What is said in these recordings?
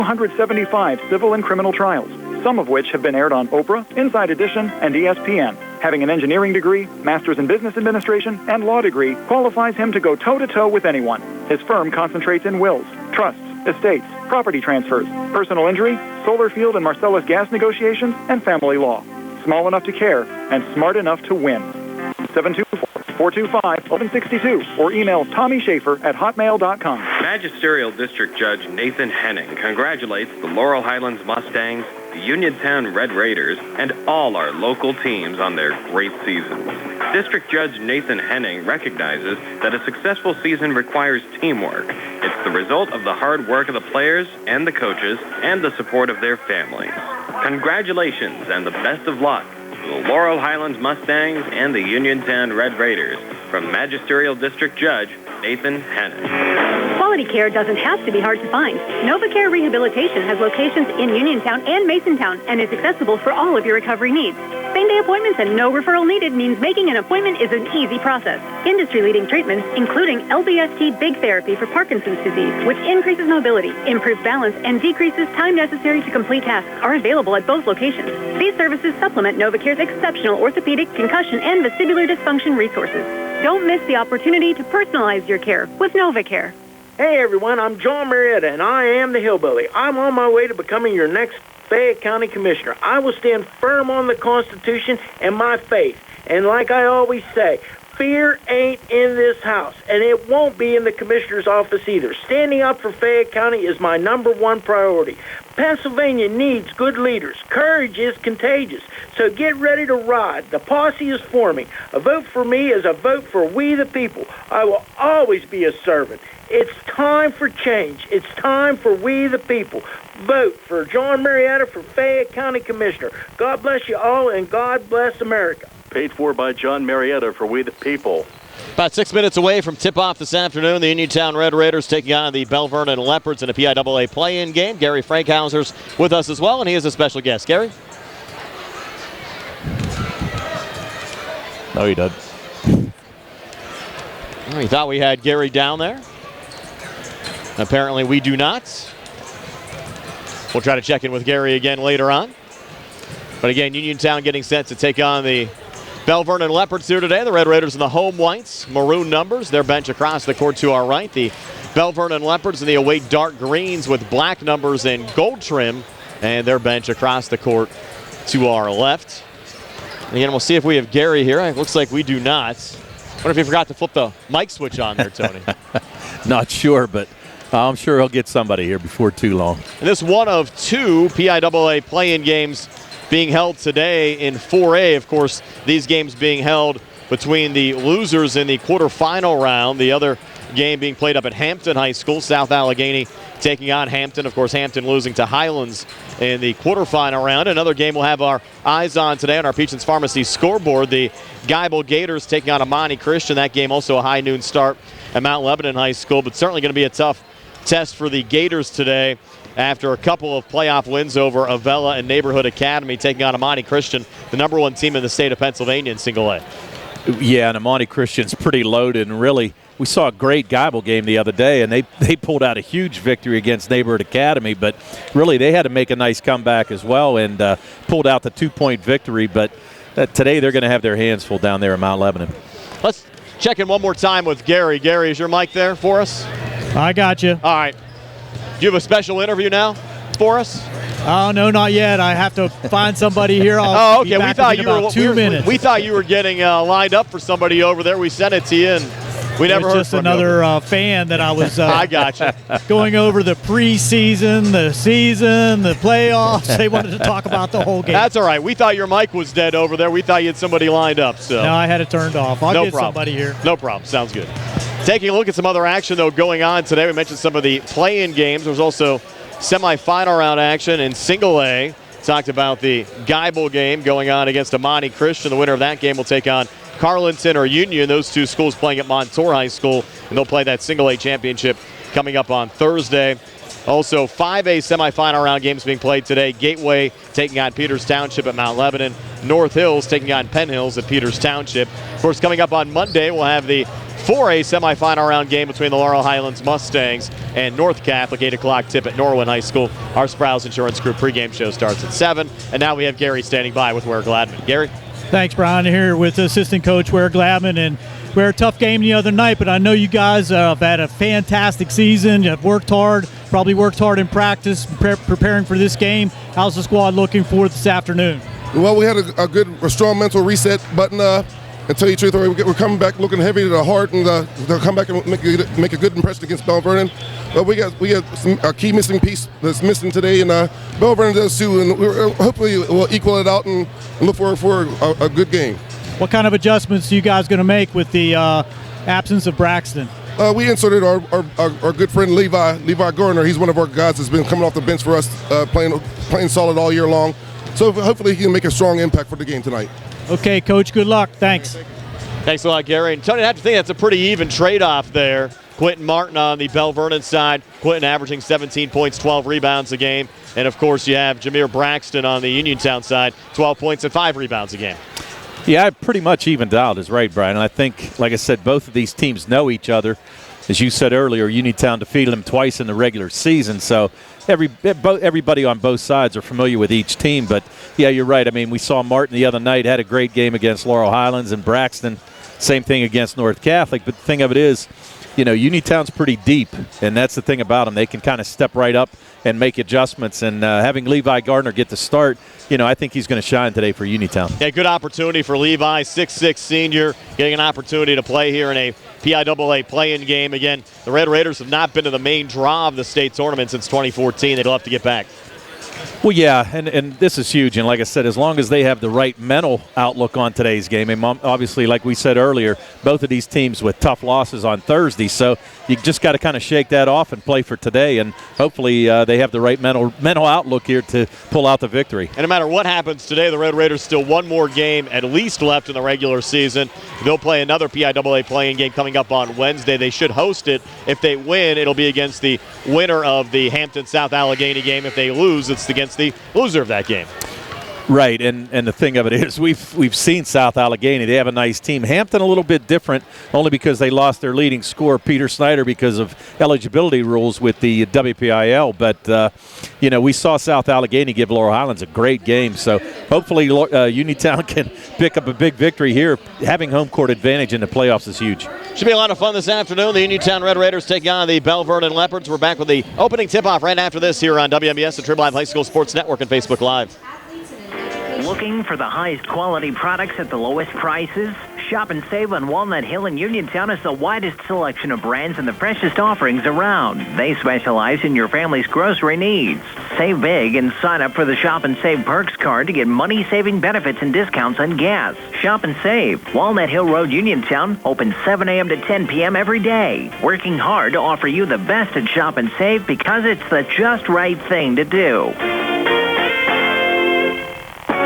275 civil and criminal trials, some of which have been aired on Oprah, Inside Edition, and ESPN. Having an engineering degree, master's in business administration, and law degree qualifies him to go toe-to-toe with anyone. His firm concentrates in wills, trusts, estates, property transfers, personal injury, solar field and Marcellus gas negotiations, and family law. Small enough to care and smart enough to win. 724-425-1162 or email TommySchaefer@hotmail.com. Magisterial District Judge Nathan Henning congratulates the Laurel Highlands Mustangs, the Uniontown Red Raiders, and all our local teams on their great seasons. District Judge Nathan Henning recognizes that a successful season requires teamwork. It's the result of the hard work of the players and the coaches and the support of their families. Congratulations and the best of luck to the Laurel Highlands Mustangs and the Uniontown Red Raiders from Magisterial District Judge Nathan Henning. Quality care doesn't have to be hard to find. NovaCare Rehabilitation has locations in Uniontown and Masontown and is accessible for all of your recovery needs. Same-day appointments and no referral needed means making an appointment is an easy process. Industry-leading treatments, including LBST Big Therapy for Parkinson's disease, which increases mobility, improves balance, and decreases time necessary to complete tasks, are available at both locations. These services supplement NovaCare's exceptional orthopedic, concussion, and vestibular dysfunction resources. Don't miss the opportunity to personalize your care with NovaCare. Hey everyone, I'm John Marietta, and I am the Hillbilly. I'm on my way to becoming your next Fayette County Commissioner. I will stand firm on the Constitution and my faith. And like I always say, fear ain't in this house, and it won't be in the Commissioner's office either. Standing up for Fayette County is my #1 priority. Pennsylvania needs good leaders. Courage is contagious. So get ready to ride. The posse is forming. A vote for me is a vote for we the people. I will always be a servant. It's time for change. It's time for we the people. Vote for John Marietta for Fayette County Commissioner. God bless you all, and God bless America. Paid for by John Marietta for we the people. About 6 minutes away from tip-off this afternoon, the Uniontown Red Raiders taking on the Belle Vernon Leopards in a PIAA play-in game. Gary Frankhouser's with us as well, and he is a special guest. Gary? No, he doesn't. We thought we had Gary down there. Apparently we do not. We'll try to check in with Gary again later on. But again, Uniontown getting set to take on the Belle Vernon Leopards here today. The Red Raiders in the home whites, maroon numbers. Their bench across the court to our right. The Belle Vernon Leopards in the away dark greens with black numbers and gold trim. And their bench across the court to our left. And again, we'll see if we have Gary here. It looks like we do not. I wonder if you forgot to flip the mic switch on there, Tony. Not sure, but I'm sure he'll get somebody here before too long. And this one of two PIAA play-in games being held today in 4A. Of course, these games being held between the losers in the quarterfinal round. The other game being played up at Hampton High School. South Allegheny taking on Hampton. Of course, Hampton losing to Highlands in the quarterfinal round. Another game we'll have our eyes on today on our Peachtree Pharmacy scoreboard. The Aubele Gators taking on Amani Christian. That game also a high noon start at Mount Lebanon High School, but certainly going to be a tough test for the Gators today after a couple of playoff wins over Aubele and Neighborhood Academy, taking on Amani Christian, the #1 team in the state of Pennsylvania in single A. Yeah, and Amani Christian's pretty loaded, and really, we saw a great Aubele game the other day, and they pulled out a huge victory against Neighborhood Academy, but really they had to make a nice comeback as well and pulled out the 2-point victory, but today they're going to have their hands full down there in Mount Lebanon. Let's check in one more time with Gary. Gary, is your mic there for us? I got you. All right. Do you have a special interview now for us? Oh, no, not yet. I have to find somebody here. Oh, okay. We thought you were 2 minutes. We thought you were getting lined up for somebody over there. We sent it to you, and we never heard from you. Just another fan that I was I got you. Going over the preseason, the season, the playoffs. They wanted to talk about the whole game. That's all right. We thought your mic was dead over there. We thought you had somebody lined up. So no, I had it turned off. I'll get somebody here. No problem. Sounds good. Taking a look at some other action, though, going on today. We mentioned some of the play-in games. There was also semifinal round action in single A. Talked about the Aubele game going on against Amani Christian. The winner of that game will take on Carlinton or Union. Those two schools playing at Montour High School, and they'll play that single A championship coming up on Thursday. Also, 5A semifinal round games being played today. Gateway taking on Peters Township at Mount Lebanon. North Hills taking on Penn Hills at Peters Township. Of course, coming up on Monday, we'll have the 4A semifinal round game between the Laurel Highlands Mustangs and North Catholic. 8 o'clock tip at Norwin High School. Our Sprouse Insurance Group pregame show starts at 7. And now we have Gary standing by with Ware Gladman. Gary? Thanks, Brian. Here with assistant coach Ware Gladman. And we had a tough game the other night, but I know you guys have had a fantastic season. You have worked hard, probably worked hard in practice, preparing for this game. How's the squad looking for this afternoon? Well, we had a strong mental reset button. And tell you the truth, we're coming back looking heavy to the heart, and they'll come back and make a good impression against Belle Vernon. But we got a key missing piece that's missing today, and Belle Vernon does too. And hopefully we'll equal it out and look for a good game. What kind of adjustments are you guys going to make with the absence of Braxton? We inserted our good friend Levi Garner. He's one of our guys that's been coming off the bench for us, playing solid all year long. So hopefully he can make a strong impact for the game tonight. Okay, Coach, good luck. Thanks. Thanks a lot, Gary. And Tony, I have to think that's a pretty even trade-off there. Quentin Martin on the Belle Vernon side. Quentin averaging 17 points, 12 rebounds a game. And, of course, you have Jameer Braxton on the Uniontown side, 12 points and 5 rebounds a game. Yeah, I pretty much evened out is right, Brian. And I think, like I said, both of these teams know each other. As you said earlier, Uniontown defeated them twice in the regular season. So everybody on both sides are familiar with each team. But, yeah, you're right. I mean, we saw Martin the other night, had a great game against Laurel Highlands, and Braxton, same thing against North Catholic. But the thing of it is, you know, Uniontown's pretty deep, and that's the thing about them. They can kind of step right up and make adjustments. And having Levi Gardner get the start, you know, I think he's going to shine today for Uniontown. Yeah, good opportunity for Levi, 6'6" senior, getting an opportunity to play here in a PIAA play-in game. Again, the Red Raiders have not been to the main draw of the state tournament since 2014. They'll have to get back. Well, yeah, and this is huge. And like I said, as long as they have the right mental outlook on today's game, and obviously, like we said earlier, both of these teams with tough losses on Thursday, so you just got to kind of shake that off and play for today, and hopefully they have the right mental outlook here to pull out the victory. And no matter what happens today, the Red Raiders still one more game at least left in the regular season. They'll play another PIAA playing game coming up on Wednesday. They should host it. If they win, it'll be against the winner of the Hampton-South Allegheny game. If they lose, it's against the loser of that game. Right, and the thing of it is we've seen South Allegheny. They have a nice team. Hampton a little bit different, only because they lost their leading scorer, Peter Snyder, because of eligibility rules with the WPIL. But, you know, we saw South Allegheny give Laurel Highlands a great game. So hopefully Uniontown can pick up a big victory here. Having home court advantage in the playoffs is huge. Should be a lot of fun this afternoon. The Uniontown Red Raiders take on the Belle Vernon Leopards. We're back with the opening tip-off right after this here on WMBS, the Trib Live High School Sports Network, and Facebook Live. Looking for the highest quality products at the lowest prices? Shop and save on Walnut Hill in Uniontown has the widest selection of brands and the freshest offerings around. They specialize in your family's grocery needs. Save big and sign up for the Shop and Save Perks card to get money-saving benefits and discounts on gas. Shop and save. Walnut Hill Road, Uniontown, open 7 a.m. to 10 p.m. every day. Working hard to offer you the best at Shop and Save because it's the just right thing to do.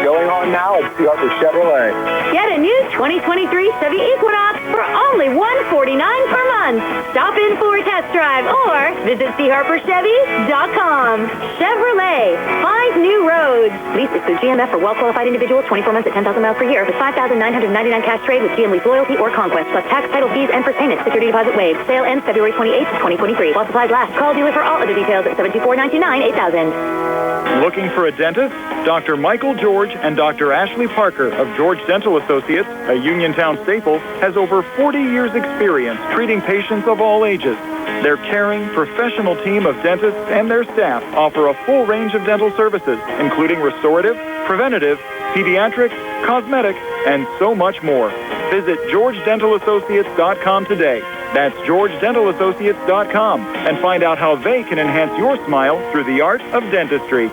Going on now at Arthur Chevrolet. Get a new 2023 Chevy Equinox for only $149 per month. Stop in for a test drive or visit charperchevy.com. Chevrolet, 5 new roads. Lease excludes GMF for well-qualified individuals, 24 months at 10,000 miles per year with $5,999 cash trade with GM Lease Loyalty or Conquest, plus tax, title fees, and first payment. Security deposit waived. Sale ends February 28th, 2023. While supplies last. Call dealer for all other details at 724-929-8000. Looking for a dentist? Dr. Michael George and Dr. Ashley Parker of George Dental Associates, a Uniontown staple, has over 40 years' experience treating patients of all ages. Their caring, professional team of dentists and their staff offer a full range of dental services, including restorative, preventative, pediatric, cosmetic, and so much more. Visit GeorgeDentalAssociates.com today. That's GeorgeDentalAssociates.com, and find out how they can enhance your smile through the art of dentistry.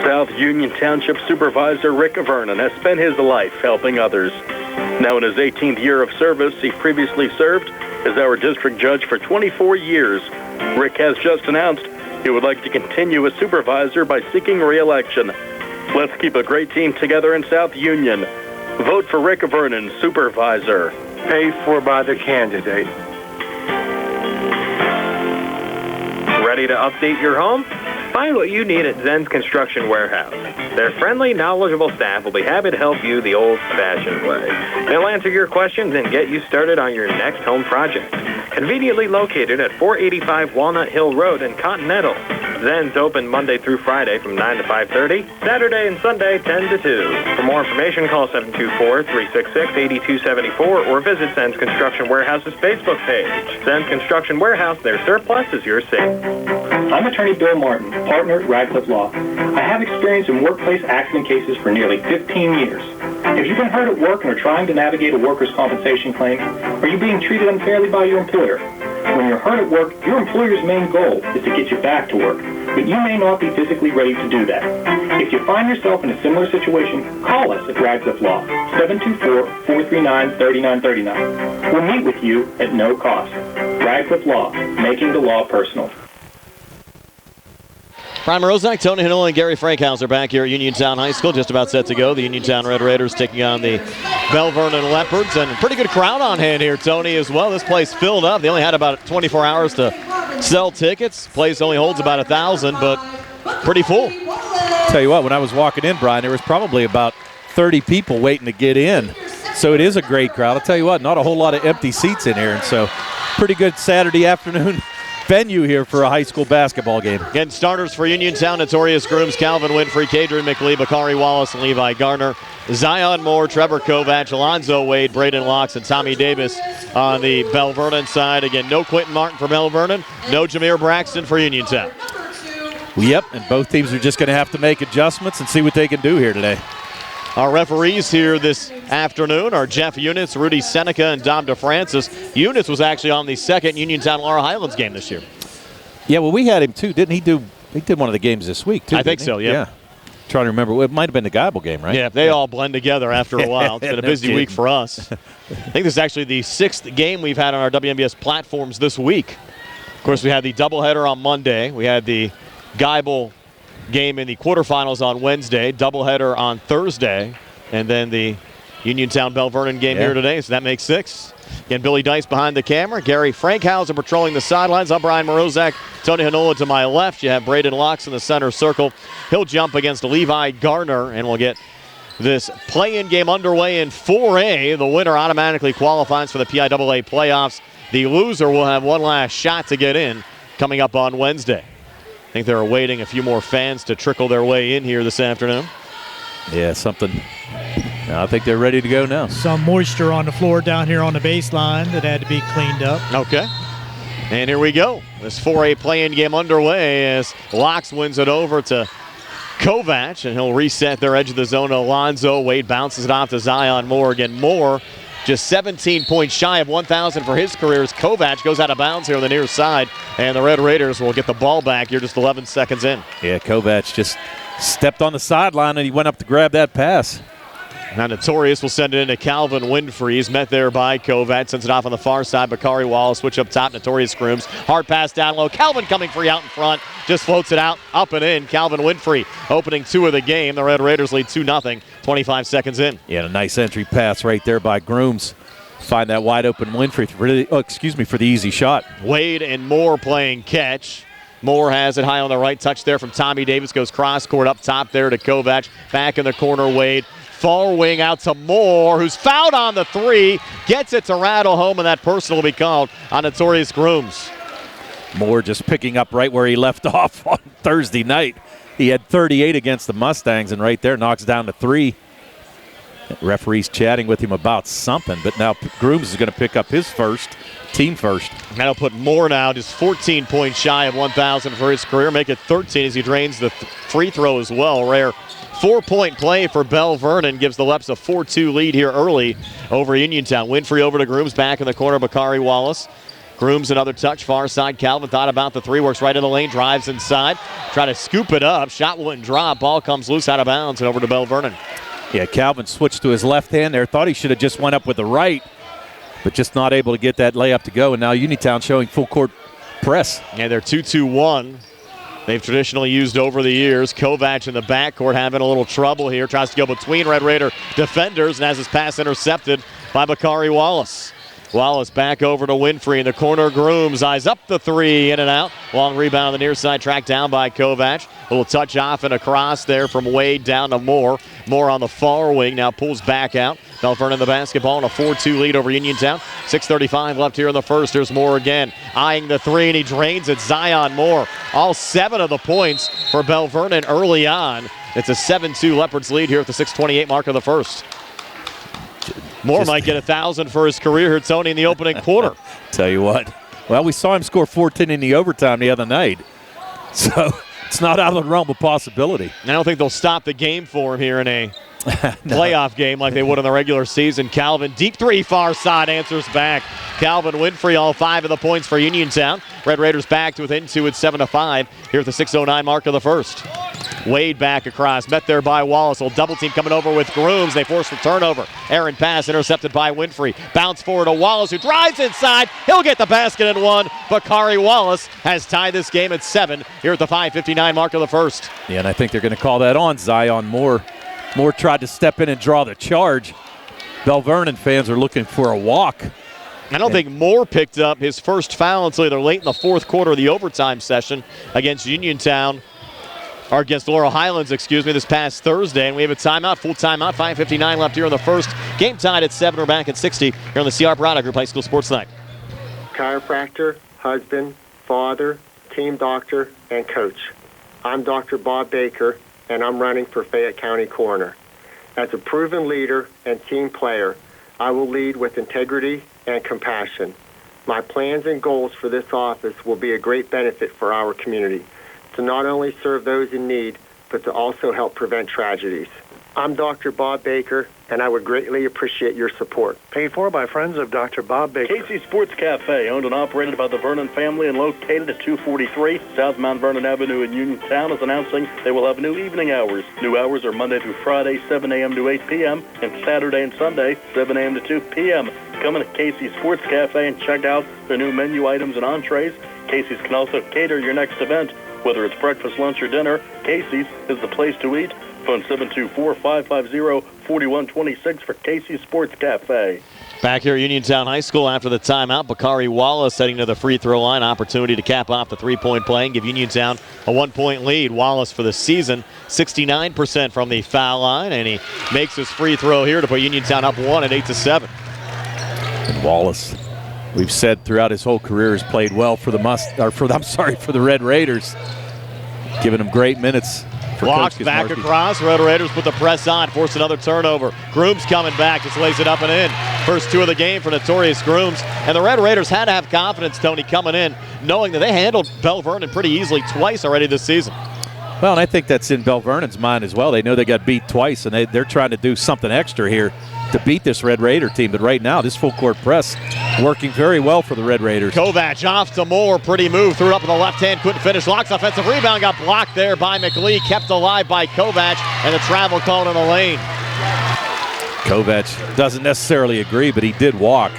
South Union Township Supervisor Rick Vernon has spent his life helping others. Now in his 18th year of service, he previously served as our district judge for 24 years. Rick has just announced he would like to continue as supervisor by seeking re-election. Let's keep a great team together in South Union. Vote for Rick Vernon, supervisor. Paid for by the candidate. Ready to update your home? Find what you need at Zen's Construction Warehouse. Their friendly, knowledgeable staff will be happy to help you the old-fashioned way. They'll answer your questions and get you started on your next home project. Conveniently located at 485 Walnut Hill Road in Continental. Zen's open Monday through Friday from 9 to 5:30, Saturday and Sunday 10 to 2. For more information, call 724-366-8274 or visit Zen's Construction Warehouse's Facebook page. Zen's Construction Warehouse, their surplus is your safe. I'm attorney Bill Martin, partner at Radcliffe Law. I have experience in workplace accident cases for nearly 15 years. Have you been hurt at work and are trying to navigate a workers' compensation claim? Are you being treated unfairly by your employer? When you're hurt at work, your employer's main goal is to get you back to work, but you may not be physically ready to do that. If you find yourself in a similar situation, call us at Radcliffe Law, 724-439-3939. We'll meet with you at no cost. Radcliffe Law, making the law personal. Brian Mroziak, Tony Hanula, and Gary Frankhouser back here at Uniontown High School. Just about set to go. The Uniontown Red Raiders taking on the Belle Vernon Leopards. And a pretty good crowd on hand here, Tony, as well. This place filled up. They only had about 24 hours to sell tickets. Place only holds about 1,000, but pretty full. Tell you what, when I was walking in, Brian, there was probably about 30 people waiting to get in. So it is a great crowd. I'll tell you what, not a whole lot of empty seats in here. And so pretty good Saturday afternoon venue here for a high school basketball game. Again, starters for Uniontown: Notorious Grooms, Calvin Winfrey, Kadrian McLee, Bakari Wallace, and Levi Garner. Zion Moore, Trevor Kovach, Alonzo Wade, Braden Locks, and Tommy Davis on the Belle Vernon side. Again, no Quentin Martin for Belle Vernon, no Jameer Braxton for Uniontown. Yep, and both teams are just going to have to make adjustments and see what they can do here today. Our referees here this afternoon are Jeff Eunice, Rudy Seneca, and Dom DeFrancis. Eunice was actually on the second Uniontown Laurel Highlands game this year. Yeah, well, we had him too, didn't he? He did one of the games this week too. I think so, yeah. Trying to remember, it might have been the Geibel game, right? Yeah, they all blend together after a while. It's been a busy week for us. I think this is actually the 6th game we've had on our WNBS platforms this week. Of course, we had the doubleheader on Monday. We had the Geibel game in the quarterfinals on Wednesday, doubleheader on Thursday, and then the Uniontown Belle Vernon game here today, so that makes 6. Again, Billy Dice behind the camera, Gary Frankhouser patrolling the sidelines. I'm Brian Mroziak, Tony Hanula to my left. You have Braden Locks in the center circle. He'll jump against Levi Garner, and we'll get this play-in game underway in 4A. The winner automatically qualifies for the PIAA playoffs. The loser will have one last shot to get in coming up on Wednesday. I think they're awaiting a few more fans to trickle their way in here this afternoon. Yeah, something. I think they're ready to go now. Some moisture on the floor down here on the baseline that had to be cleaned up. Okay. And here we go. This 4A play-in game underway as Locks wins it over to Kovach, and he'll reset their edge of the zone. Alonzo Wade bounces it off to Zion Moore. Again, Moore just 17 points shy of 1,000 for his career as Kovach goes out of bounds here on the near side, and the Red Raiders will get the ball back here just 11 seconds in. Yeah, Kovach just stepped on the sideline and he went up to grab that pass. Now Notorious will send it into Calvin Winfrey. He's met there by Kovach. Sends it off on the far side. Bakari Wallace switch up top. Notorious Grooms. Hard pass down low. Calvin coming free out in front. Just floats it out. Up and in. Calvin Winfrey opening 2 of the game. The Red Raiders lead 2-0. 25 seconds in. Yeah, a nice entry pass right there by Grooms. Find that wide open Winfrey for the easy shot. Wade and Moore playing catch. Moore has it high on the right. Touch there from Tommy Davis. Goes cross court up top there to Kovach. Back in the corner, Wade. Far wing out to Moore, who's fouled on the 3. Gets it to rattle home, and that personal will be called on Notorious Grooms. Moore just picking up right where he left off on Thursday night. He had 38 against the Mustangs, and right there knocks down to 3. Referee's chatting with him about something, but now Grooms is going to pick up his team first. That'll put Moore now just 14 points shy of 1,000 for his career. Make it 13 as he drains the free throw as well. Rare 4-point play for Belle Vernon gives the Leps a 4-2 lead here early over Uniontown. Winfrey over to Grooms, back in the corner, Bakari Wallace. Grooms another touch, far side. Calvin thought about the 3, works right in the lane, drives inside. Try to scoop it up. Shot wouldn't drop. Ball comes loose out of bounds and over to Belle Vernon. Yeah, Calvin switched to his left hand there. Thought he should have just went up with the right, but just not able to get that layup to go. And now Uniontown showing full court press. Yeah, they're 2-2-1. They've traditionally used over the years. Kovach in the backcourt having a little trouble here. Tries to go between Red Raider defenders and has his pass intercepted by Bakari Wallace. Wallace back over to Winfrey in the corner. Grooms eyes up the three, in and out. Long rebound on the near side, tracked down by Kovac. A little touch off and across there from Wade down to Moore. Moore on the far wing, now pulls back out. Belle Vernon the basketball and a 4-2 lead over Uniontown. 6:35 left here in the first. Here's Moore again, eyeing the three, and he drains it. Zion Moore. All 7 of the points for Belle Vernon early on. It's a 7-2 Leopards lead here at the 6:28 mark of the first. Moore might get 1,000 for his career here, Tony, in the opening quarter. Tell you what. Well, we saw him score 14 in the overtime the other night. So it's not out of the realm of possibility. I don't think they'll stop the game for him here in a playoff game like they would in the regular season. Calvin, deep three, far side, answers back. Calvin Winfrey, all 5 of the points for Uniontown. Red Raiders back to within 2 at 7-5 here at the 6:09 mark of the first. Wade back across, met there by Wallace. Little double team coming over with Grooms. They force the turnover. Aaron pass intercepted by Winfrey. Bounce forward to Wallace, who drives inside. He'll get the basket and 1. Bakari Wallace has tied this game at 7 here at the 5:59 mark of the first. Yeah, and I think they're going to call that on Zion Moore. Moore tried to step in and draw the charge. Belle Vernon fans are looking for a walk. I don't think Moore picked up his first foul until either late in the fourth quarter of the overtime session against Uniontown, or against Laurel Highlands, this past Thursday. And we have a timeout, full timeout, 5:59 left here in the first. Game tied at 7. We're back at 60 here on the CR Product Group High School Sports Night. Chiropractor, husband, father, team doctor, and coach. I'm Dr. Bob Baker, and I'm running for Fayette County Coroner. As a proven leader and team player, I will lead with integrity and compassion. My plans and goals for this office will be a great benefit for our community, to not only serve those in need, but to also help prevent tragedies. I'm Dr. Bob Baker, and I would greatly appreciate your support. Paid for by friends of Dr. Bob Baker. Casey's Sports Cafe, owned and operated by the Vernon family and located at 243 South Mount Vernon Avenue in Uniontown, is announcing they will have new evening hours. New hours are Monday through Friday, 7 a.m. to 8 p.m., and Saturday and Sunday, 7 a.m. to 2 p.m. Come in to Casey's Sports Cafe and check out their new menu items and entrees. Casey's can also cater your next event. Whether it's breakfast, lunch, or dinner, Casey's is the place to eat. Phone 724-550-4126 for Casey's Sports Cafe. Back here at Uniontown High School after the timeout, Bakari Wallace heading to the free throw line. Opportunity to cap off the three-point play and give Uniontown a 1-point lead. Wallace for the season, 69% from the foul line, and he makes his free throw here to put Uniontown up 1 at 8-7. And Wallace, we've said throughout his whole career, has played well for the Red Raiders, giving them great minutes. Blocked back across. Red Raiders put the press on, force another turnover. Grooms coming back, just lays it up and in. First 2 of the game for Notorious Grooms. And the Red Raiders had to have confidence, Tony, coming in, knowing that they handled Belle Vernon pretty easily twice already this season. Well, and I think that's in Belle Vernon's mind as well. They know they got beat twice, and they're trying to do something extra here to beat this Red Raider team. But right now, this full-court press working very well for the Red Raiders. Kovac off to Moore. Pretty move. Threw it up in the left hand. Couldn't finish. Locks offensive rebound. Got blocked there by McLee. Kept alive by Kovac. And the travel called in the lane. Kovac doesn't necessarily agree, but he did walk.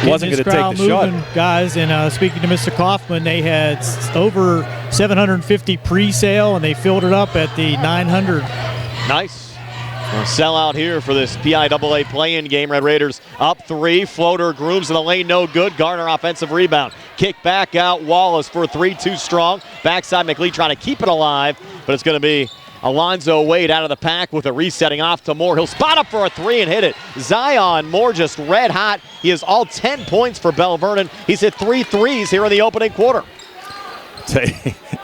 Wasn't going to take the shot. Guys, and speaking to Mr. Kaufman, they had over 750 pre-sale, and they filled it up at the 900. Nice. Sell out here for this PIAA play-in game. Red Raiders up 3. Floater, Grooms in the lane, no good. Garner offensive rebound. Kick back out. Wallace for 3, too strong. Backside McLee trying to keep it alive, but it's going to be Alonzo Wade out of the pack with a resetting off to Moore. He'll spot up for a 3 and hit it. Zion Moore just red hot. He has all 10 points for Belle Vernon. He's hit 3 threes here in the opening quarter.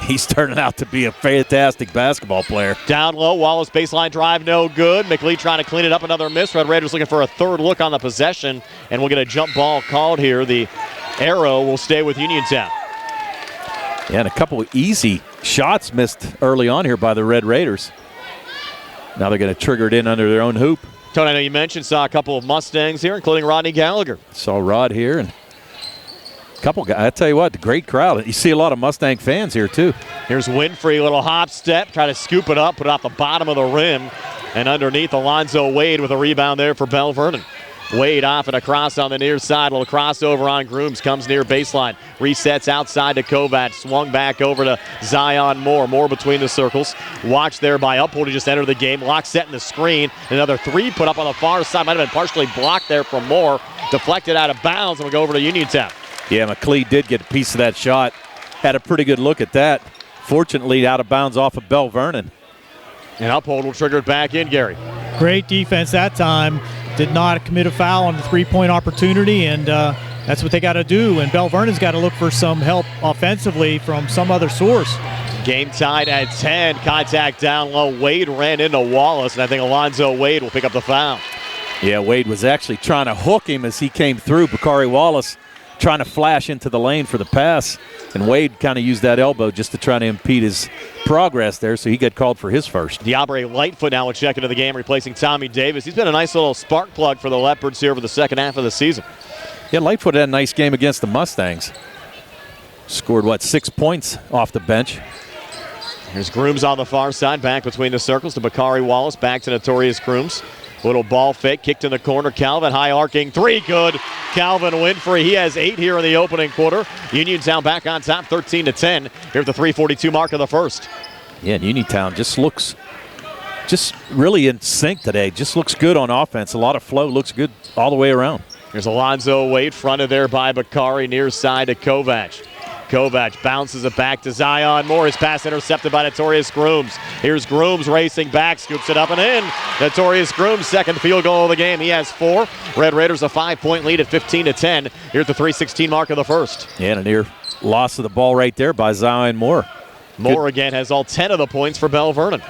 He's turning out to be a fantastic basketball player. Down low, Wallace baseline drive, no good. McLee trying to clean it up, another miss. Red Raiders looking for a third look on the possession, and we'll get a jump ball called here. The arrow will stay with Uniontown. Yeah, and a couple of easy shots missed early on here by the Red Raiders. Now they're going to trigger it in under their own hoop. Tony, I know you mentioned, saw a couple of Mustangs here, including Rodney Gallagher. Saw Rod here, and a couple guys. I tell you what, great crowd. You see a lot of Mustang fans here, too. Here's Winfrey, little hop step, try to scoop it up, put it off the bottom of the rim, and underneath Alonzo Wade with a rebound there for Belle Vernon. Wade off and across on the near side. A little crossover on Grooms. Comes near baseline. Resets outside to Kovac. Swung back over to Zion Moore. Moore between the circles. Watched there by Uphold, who just entered the game. Lock set in the screen. Another three put up on the far side. Might have been partially blocked there from Moore. Deflected out of bounds, and we'll go over to Uniontown. Yeah, McLeod did get a piece of that shot. Had a pretty good look at that. Fortunately, out of bounds off of Belle Vernon. And Uphold will trigger it back in, Gary. Great defense that time. Did not commit a foul on the three-point opportunity, and that's what they got to do. And Belle Vernon's got to look for some help offensively from some other source. Game tied at 10. Contact down low. Wade ran into Wallace, and I think Alonzo Wade will pick up the foul. Yeah, Wade was actually trying to hook him as he came through. Bakari Wallace trying to flash into the lane for the pass, and Wade kind of used that elbow just to try to impede his progress there, so he got called for his first. Diabre Lightfoot now will check into the game, replacing Tommy Davis. He's been a nice little spark plug for the Leopards here for the second half of the season. Yeah, Lightfoot had a nice game against the Mustangs. Scored, 6 points off the bench. Here's Grooms on the far side, back between the circles to Bakari Wallace, back to Notorious Grooms. Little ball fake, kicked in the corner. Calvin, high arcing three, good. Calvin Winfrey, he has 8 here in the opening quarter. Uniontown back on top, 13-10. Here's the 3:42 mark of the first. Yeah, and Uniontown just looks really in sync today. Just looks good on offense. A lot of flow, looks good all the way around. Here's Alonzo Wade, fronted there by Bakari, near side to Kovac. Kovac bounces it back to Zion Moore. His pass intercepted by Notorious Grooms. Here's Grooms racing back, scoops it up and in. Notorious Grooms' second field goal of the game. He has 4. Red Raiders a 5-point lead at 15-10. Here's the 3:16 mark of the first. Yeah, and a near loss of the ball right there by Zion Moore. Moore again has all 10 of the points for Belle Vernon.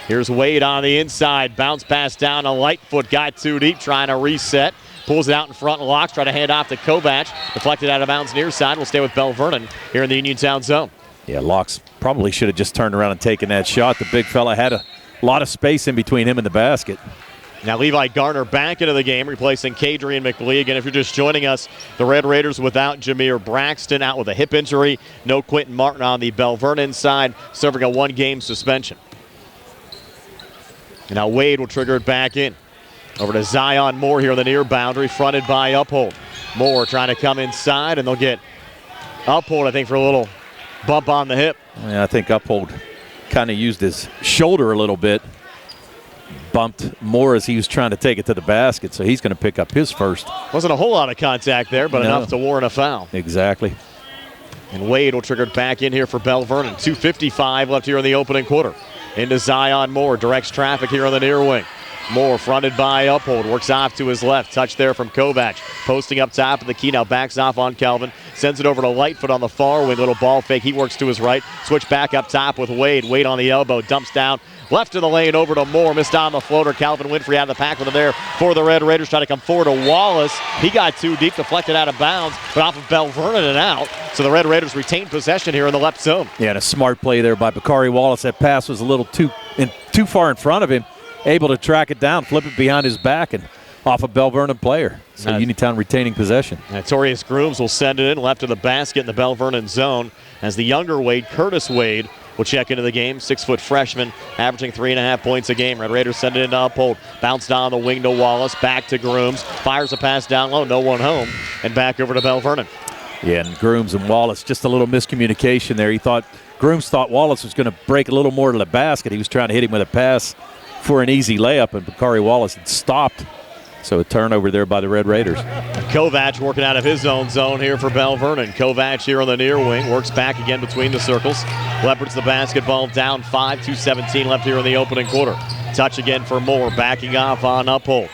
Here's Wade on the inside. Bounce pass down to Lightfoot. Got too deep, trying to reset. Pulls it out in front and locks. Try to hand off to Kovac. Deflected out of bounds near side. Will stay with Belle Vernon here in the Uniontown zone. Yeah, Locks probably should have just turned around and taken that shot. The big fella had a lot of space in between him and the basket. Now Levi Garner back into the game, replacing Kadrian McLeod. Again, if you're just joining us, the Red Raiders without Jameer Braxton, out with a hip injury. No Quentin Martin on the Belle Vernon side, serving a 1-game suspension. And now Wade will trigger it back in. Over to Zion Moore here on the near boundary, fronted by Uphold. Moore trying to come inside, and they'll get Uphold, I think, for a little bump on the hip. Yeah, I think Uphold kind of used his shoulder a little bit. Bumped Moore as he was trying to take it to the basket, so he's going to pick up his first. Wasn't a whole lot of contact there, but enough to warrant a foul. Exactly. And Wade will trigger it back in here for Belle Vernon. 2:55 left here in the opening quarter. Into Zion Moore, directs traffic here on the near wing. Moore fronted by Uphold, works off to his left. Touch there from Kovac. Posting up top of the key now, backs off on Calvin. Sends it over to Lightfoot on the far wing. Little ball fake. He works to his right. Switch back up top with Wade. Wade on the elbow. Dumps down. Left of the lane over to Moore. Missed on the floater. Calvin Winfrey out of the pack with him there for the Red Raiders. Trying to come forward to Wallace. He got too deep, deflected out of bounds, but off of Belle Vernon and out. So the Red Raiders retain possession here in the left zone. Yeah, and a smart play there by Bakari Wallace. That pass was a little too far in front of him. Able to track it down, flip it behind his back, and off a Belle Vernon player. So Uniontown retaining possession. Notorious Grooms will send it in left of the basket in the Belle Vernon zone as the younger Wade, Curtis Wade, will check into the game. 6-foot freshman, averaging 3.5 points a game. Red Raiders send it into Uphold. Bounce down the wing to Wallace. Back to Grooms. Fires a pass down low. No one home. And back over to Belle Vernon. Yeah, and Grooms and Wallace, just a little miscommunication there. Grooms thought Wallace was going to break a little more to the basket. He was trying to hit him with a pass for an easy layup, and Bakari Wallace had stopped. So a turnover there by the Red Raiders. Kovac working out of his own zone here for Belle Vernon. Kovac here on the near wing, works back again between the circles. Leopards the basketball, down 5, 2:17 left here in the opening quarter. Touch again for Moore, backing off on Uphold.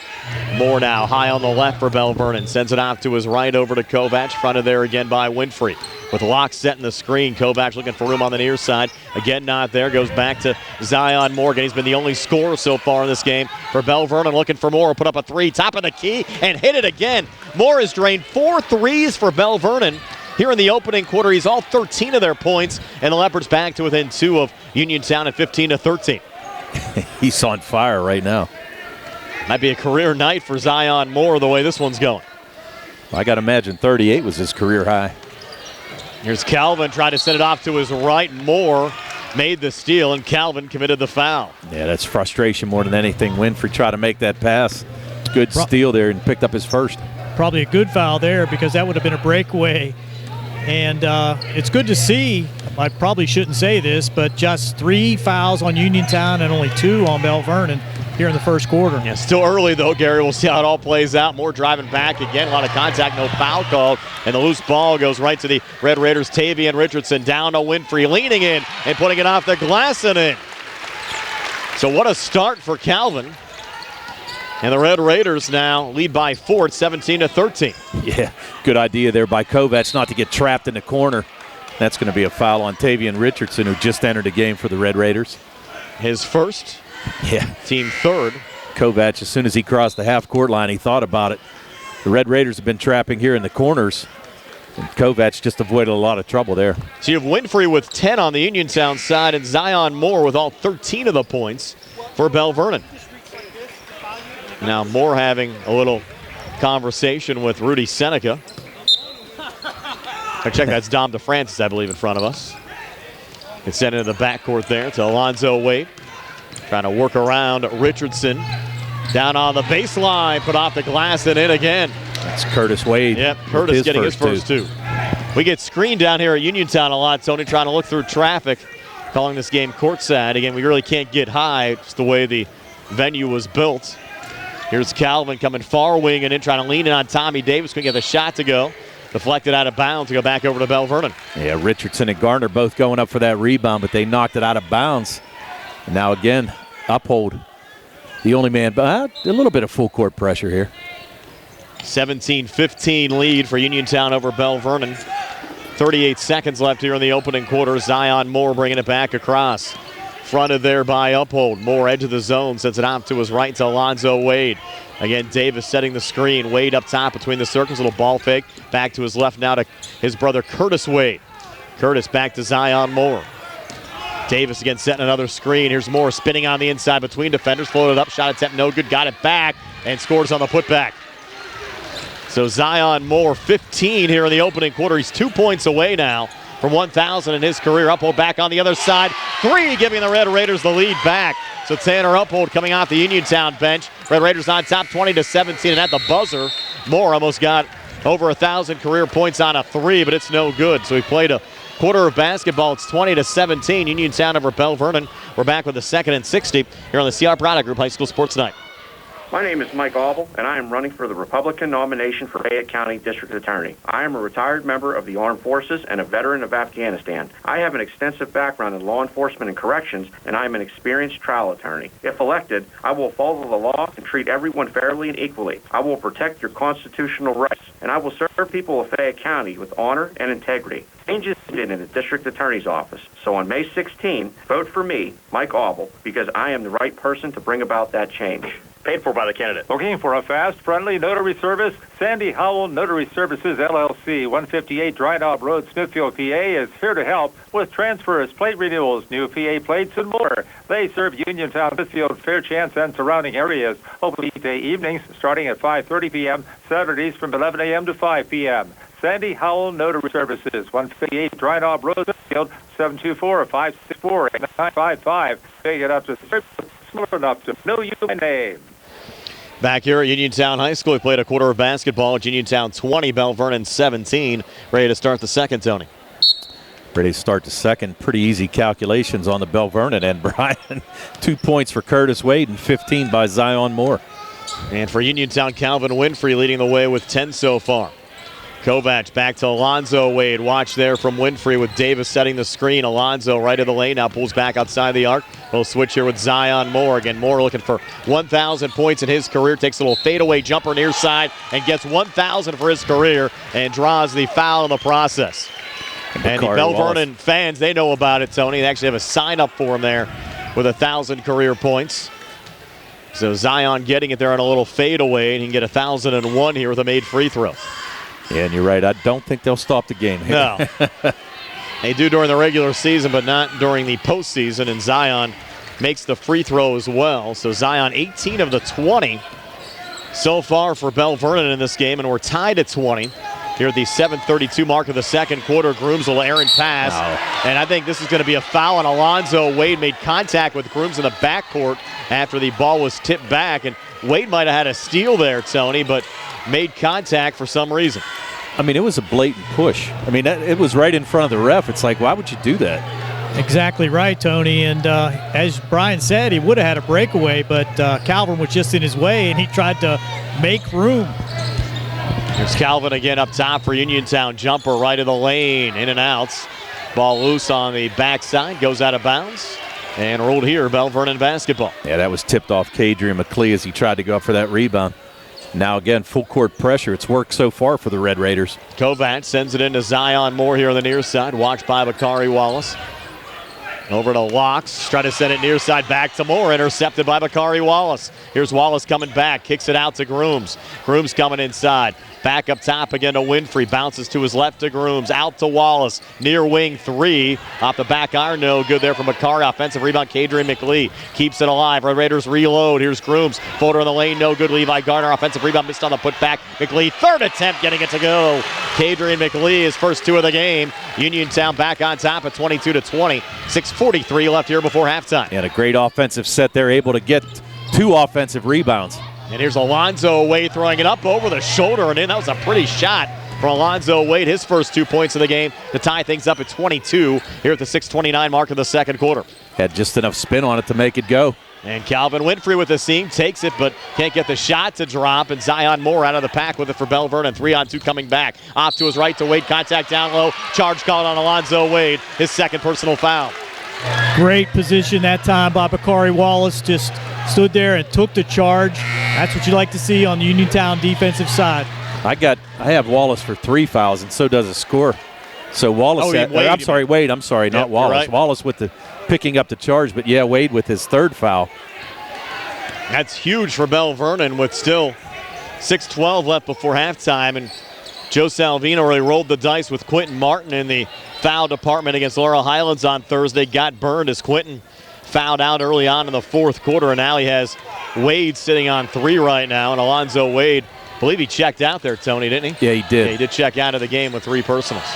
Moore now high on the left for Belle Vernon. Sends it off to his right over to Kovac, fronted there again by Winfrey. With Locke setting the screen, Kovac looking for room on the near side. Again, not there. Goes back to Zion Morgan. He's been the only scorer so far in this game for Belle Vernon. Looking for Moore. Put up a 3. Top of the key and hit it again. Moore has drained 4 threes for Belle Vernon. Here in the opening quarter, he's all 13 of their points. And the Leopards back to within 2 of Uniontown at 15-13. He's on fire right now. Might be a career night for Zion Moore the way this one's going. I got to imagine 38 was his career high. Here's Calvin trying to send it off to his right. Moore made the steal, and Calvin committed the foul. Yeah, that's frustration more than anything. Winfrey tried to make that pass. good steal there and picked up his first. Probably a good foul there because that would have been a breakaway. And it's good to see, I probably shouldn't say this, but just 3 fouls on Uniontown and only 2 on Belle Vernon here in the first quarter. Yeah, still early though, Gary. We'll see how it all plays out. More driving back again, a lot of contact, no foul called, and the loose ball goes right to the Red Raiders. Tavian Richardson down to Winfrey, leaning in and putting it off the glass and in. So what a start for Calvin. And the Red Raiders now lead by 4 at 17-13. Yeah, good idea there by Kovacs not to get trapped in the corner. That's going to be a foul on Tavian Richardson, who just entered the game for the Red Raiders. His first. Yeah. Team third. Kovacs, as soon as he crossed the half-court line, he thought about it. The Red Raiders have been trapping here in the corners, and Kovacs just avoided a lot of trouble there. So you have Winfrey with 10 on the Uniontown side and Zion Moore with all 13 of the points for Belle Vernon. Now Moore having a little conversation with Rudy Seneca. I check, that's Dom DeFrancis, I believe, in front of us. It's sent into the backcourt there to Alonzo Wade. Trying to work around Richardson. Down on the baseline, put off the glass and in again. That's Curtis Wade. Yep, Curtis getting his first two. We get screened down here at Uniontown a lot, Tony, trying to look through traffic, calling this game courtside. Again, we really can't get high, just the way the venue was built. Here's Calvin coming far wing and in, trying to lean in on Tommy Davis. Couldn't get the shot to go. Deflected out of bounds to go back over to Belle Vernon. Yeah, Richardson and Garner both going up for that rebound, but they knocked it out of bounds. And now again, Uphold, the only man, but a little bit of full court pressure here. 17-15 lead for Uniontown over Belle Vernon. 38 seconds left here in the opening quarter. Zion Moore bringing it back across. Fronted there by Uphold. Moore edge of the zone, sends it off to his right to Alonzo Wade. Again, Davis setting the screen. Wade up top between the circles. Little ball fake. Back to his left now to his brother Curtis Wade. Curtis back to Zion Moore. Davis again setting another screen. Here's Moore spinning on the inside between defenders. Floated up, shot attempt no good. Got it back and scores on the putback. So Zion Moore, 15 here in the opening quarter. He's 2 points away now from 1,000 in his career. Uphold back on the other side. 3 giving the Red Raiders the lead back. So Tanner Uphold coming off the Uniontown bench. Red Raiders on top 20-17, and at the buzzer, Moore almost got over 1,000 career points on a 3, but it's no good. So he played a quarter of basketball. It's 20-17. Uniontown over Belle Vernon. We're back with the 2nd and 60 here on the CR Product Group High School Sports Tonight. My name is Mike Aubele, and I am running for the Republican nomination for Fayette County District Attorney. I am a retired member of the Armed Forces and a veteran of Afghanistan. I have an extensive background in law enforcement and corrections, and I am an experienced trial attorney. If elected, I will follow the law and treat everyone fairly and equally. I will protect your constitutional rights, and I will serve people of Fayette County with honor and integrity. Change is needed in the district attorney's office. So on May 16, vote for me, Mike Aubele, because I am the right person to bring about that change. Paid for by the candidate. Looking for a fast, friendly notary service? Sandy Howell Notary Services, LLC, 158 Dry Knob Road, Smithfield, PA, is here to help with transfers, plate renewals, new PA plates, and more. They serve Uniontown, Smithfield, Fairchance, and surrounding areas. Open weekday evenings starting at 5:30 p.m., Saturdays from 11 a.m. to 5 p.m. Sandy Howell Notary Services, 158 Dry Knob Road, Smithfield, 724-564-8955. They get up to smart enough to know you by name. Back here at Uniontown High School, we played a quarter of basketball at Uniontown 20, Belle Vernon 17. Ready to start the second, Tony. Ready to start the second. Pretty easy calculations on the Belle Vernon end, Brian. 2 points for Curtis Wade and 15 by Zion Moore. And for Uniontown, Calvin Winfrey leading the way with 10 so far. Kovacs back to Alonzo Wade. Watch there from Winfrey with Davis setting the screen. Alonzo right of the lane now pulls back outside the arc. We'll switch here with Zion Moore. Again, Moore looking for 1,000 points in his career. Takes a little fadeaway jumper near side and gets 1,000 for his career and draws the foul in the process. And the Belle Vernon fans, they know about it, Tony. They actually have a sign up for him there with 1,000 career points. So Zion getting it there on a little fadeaway, and he can get 1,001 here with a made free throw. Yeah, and you're right. I don't think they'll stop the game. No. They do during the regular season, but not during the postseason, and Zion makes the free throw as well. So Zion 18 of the 20 so far for Belle Vernon in this game, and we're tied at 20 here at the 7:32 mark of the second quarter. Grooms will errant pass. Wow. And I think this is going to be a foul on Alonzo Wade. Made contact with Grooms in the backcourt after the ball was tipped back. And Wade might have had a steal there, Tony, but made contact for some reason. I mean, it was a blatant push. I mean, it was right in front of the ref. It's like, why would you do that? Exactly right, Tony. And as Brian said, he would have had a breakaway, but Calvin was just in his way, and he tried to make room. Here's Calvin again up top for Uniontown. Jumper right of the lane, in and out. Ball loose on the backside, goes out of bounds, and rolled here, Belle Vernon basketball. Yeah, that was tipped off Kadrian McLee as he tried to go up for that rebound. Now again, full court pressure. It's worked so far for the Red Raiders. Kovac sends it into Zion Moore here on the near side, watched by Bakari Wallace. Over to Locks, trying to send it near side back to Moore, intercepted by Bakari Wallace. Here's Wallace coming back, kicks it out to Grooms. Grooms coming inside. Back up top again to Winfrey, bounces to his left to Grooms, out to Wallace, near wing three, off the back iron, no good there from Bakari. Offensive rebound, Kadrian McLee keeps it alive. Red Raiders reload. Here's Grooms, floater in the lane, no good. Levi Garner, offensive rebound, missed on the putback. McLee, third attempt, getting it to go. Kadrian McLee, his first two of the game. Uniontown back on top at 22-20. 6:43 left here before halftime. And a great offensive set there, able to get two offensive rebounds. And here's Alonzo Wade throwing it up over the shoulder and in. That was a pretty shot from Alonzo Wade, his first 2 points of the game to tie things up at 22 here at the 6:29 mark of the second quarter. Had just enough spin on it to make it go. And Calvin Winfrey with the seam, takes it, but can't get the shot to drop. And Zion Moore out of the pack with it for Belle Vernon. 3-on-2 coming back. Off to his right to Wade, contact down low. Charge called on Alonzo Wade, his second personal foul. Great position that time by Bakari Wallace. Just stood there and took the charge. That's what you like to see on the Uniontown defensive side. I have Wallace for 3 fouls, and so does a score. So Wallace, Wade. I'm sorry, not Wallace. Right. Wallace with the picking up the charge, but yeah, Wade with his third foul. That's huge for Belle Vernon with still 6:12 left before halftime, and Joe Salvino really rolled the dice with Quentin Martin in the foul department against Laurel Highlands on Thursday. Got burned as Quentin fouled out early on in the fourth quarter, and now he has Wade sitting on 3 right now, and Alonzo Wade, I believe he checked out there, Tony, didn't he? Yeah, he did. Yeah, he did check out of the game with 3 personals.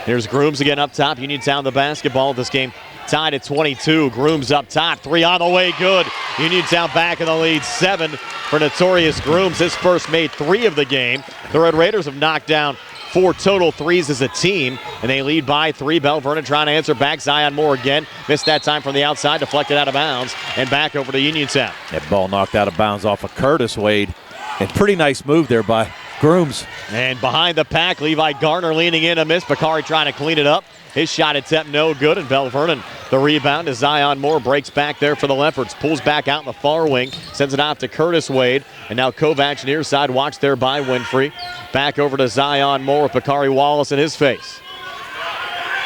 Here's Grooms again up top. Uniontown the basketball. This game tied at 22. Grooms up top. 3 on the way. Good. Uniontown back in the lead. 7 for Notorious Grooms. His first made 3 of the game. The Red Raiders have knocked down 4 total threes as a team, and they lead by 3. Belle Vernon trying to answer back. Zion Moore again. Missed that time from the outside. Deflected out of bounds. And back over to Uniontown. That ball knocked out of bounds off of Curtis Wade. And pretty nice move there by Grooms. And behind the pack, Levi Garner leaning in, a miss. Bakari trying to clean it up. His shot attempt no good, and Belle Vernon the rebound as Zion Moore breaks back there for the Leopards. Pulls back out in the far wing, sends it out to Curtis Wade, and now Kovac near side, watched there by Winfrey. Back over to Zion Moore with Bakari Wallace in his face.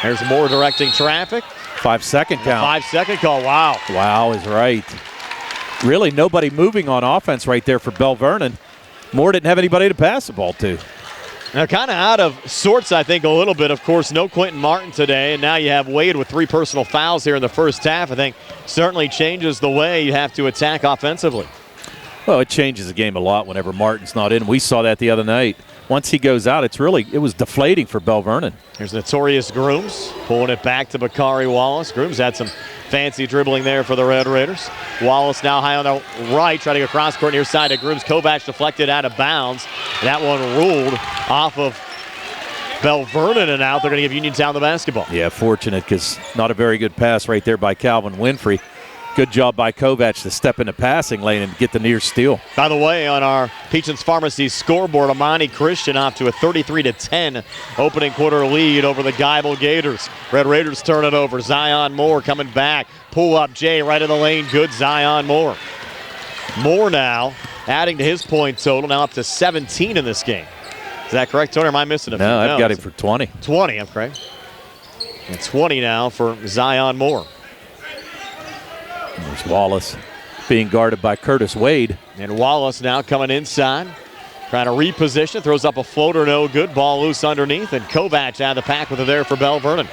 There's Moore directing traffic. 5-second count. 5-second call, wow. Wow is right. Really nobody moving on offense right there for Belle Vernon. Moore didn't have anybody to pass the ball to. Now kind of out of sorts, I think, a little bit. Of course, no Quentin Martin today, and now you have Wade with 3 personal fouls here in the first half. I think certainly changes the way you have to attack offensively. Well, it changes the game a lot whenever Martin's not in. We saw that the other night. Once he goes out, it was deflating for Belle Vernon. Here's Notorious Grooms pulling it back to Bakari Wallace. Grooms had some fancy dribbling there for the Red Raiders. Wallace now high on the right, trying to go cross court near side to Grooms. Kovac deflected out of bounds. That one ruled off of Belle Vernon, and out. They're going to give Uniontown the basketball. Yeah, fortunate, because not a very good pass right there by Calvin Winfrey. Good job by Kovac to step in the passing lane and get the near steal. By the way, on our Peachens Pharmacy scoreboard, Amani Christian off to a 33-10 opening quarter lead over the Geibel Gators. Red Raiders turn it over. Zion Moore coming back. Pull up Jay right in the lane. Good Zion Moore. Moore now adding to his point total, now up to 17 in this game. Is that correct, Tony, or am I missing a few? No, I've got him for 20. 20, I'm correct. And 20 now for Zion Moore. There's Wallace being guarded by Curtis Wade. And Wallace now coming inside, trying to reposition, throws up a floater, no good. Ball loose underneath, and Kovac out of the pack with it there for Belle Vernon.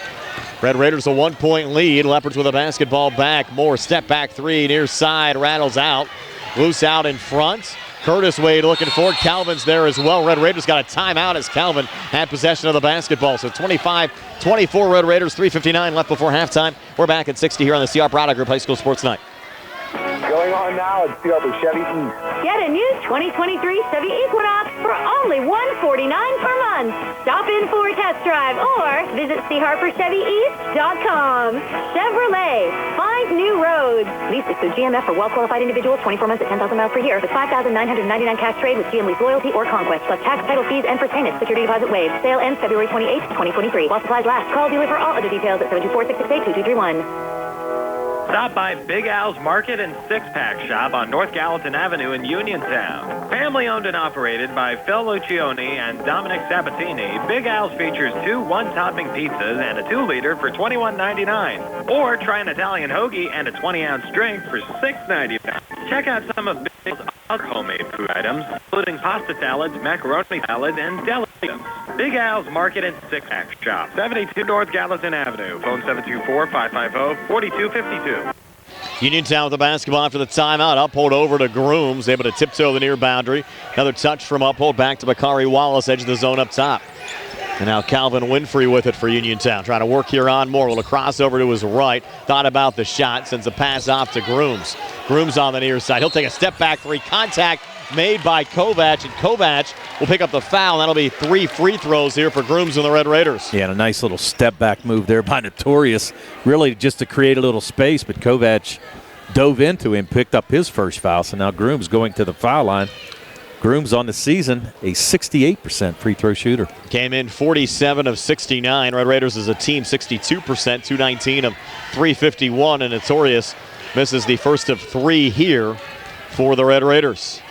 Red Raiders a 1-point lead. Leopards with a basketball back. Moore step back 3 near side, rattles out. Loose out in front. Curtis Wade looking forward. Calvin's there as well. Red Raiders got a timeout as Calvin had possession of the basketball. So 25-24 Red Raiders, 3:59 left before halftime. We're back at 60 here on the CR Product Group High School Sports Night. Going on now at CR for Chevy East. Get a new 2023 Chevy Equinox for only $149 per month. Stop in for a test drive or visit CHarperChevyEast.com. Chevrolet, find new roads. Lease is through GMF for well-qualified individuals, 24 months at 10,000 miles per year with $5,999 cash trade with GM Lease Loyalty or Conquest, plus tax, title fees, and first payment. Security deposit waived. Sale ends February 28, 2023. While supplies last. Call dealer for all other details at 724-668-2231. Stop by Big Al's Market and Six-Pack Shop on North Gallatin Avenue in Uniontown. Family-owned and operated by Phil Lucioni and Dominic Sabatini, Big Al's features 2 one-topping pizzas and a 2-liter for $21.99. Or try an Italian hoagie and a 20-ounce drink for $6.99. Check out some of Big Al's other homemade food items, including pasta salads, macaroni salads, and deli items. Big Al's Market and Six-Pack Shop, 72 North Gallatin Avenue. Phone 724-550-4252. Uniontown with the basketball after the timeout. Uphold over to Grooms, able to tiptoe the near boundary. Another touch from Uphold back to Bakari Wallace, edge of the zone up top. And now Calvin Winfrey with it for Uniontown. Trying to work here on Moore. Little crossover to his right. Thought about the shot. Sends a pass off to Grooms. Grooms on the near side. He'll take a step back 3. Contact made by Kovac. And Kovac will pick up the foul. That'll be 3 free throws here for Grooms and the Red Raiders. Yeah, and a nice little step back move there by Notorious. Really just to create a little space. But Kovac dove into him, picked up his first foul. So now Grooms going to the foul line. Grooms on the season, a 68% free throw shooter. Came in 47 of 69. Red Raiders as a team, 62%, 219 of 351. And Notorious misses the first of 3 here for the Red Raiders.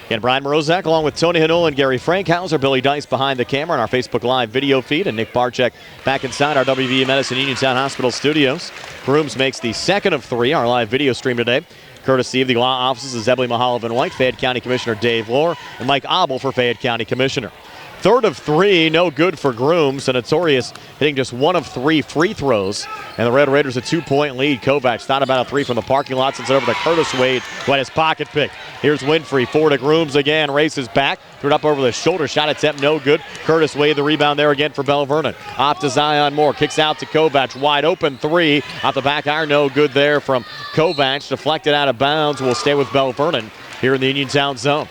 And Brian Mroziak along with Tony Hanula and Gary Frankhouser, Billy Dice behind the camera on our Facebook Live video feed, and Nick Barcheck back inside our WVU Medicine Uniontown Hospital studios. Grooms makes the second of 3, our live video stream today, courtesy of the law offices of Zebley, Mehalov, and White, Fayette County Commissioner Dave Lohr, and Mike Aubele for Fayette County Commissioner. Third of 3, no good for Grooms. So Notorious hitting just 1 of 3 free throws. And the Red Raiders a 2-point lead. Kovac thought about a 3 from the parking lot. Sends it over to Curtis Wade, who had his pocket pick. Here's Winfrey, 4 to Grooms again. Races back, threw it up over the shoulder. Shot attempt, no good. Curtis Wade the rebound there again for Belle Vernon. Off to Zion Moore, kicks out to Kovac. Wide open 3. Off the back iron, no good there from Kovac. Deflected out of bounds. Will stay with Belle Vernon here in the Uniontown zone.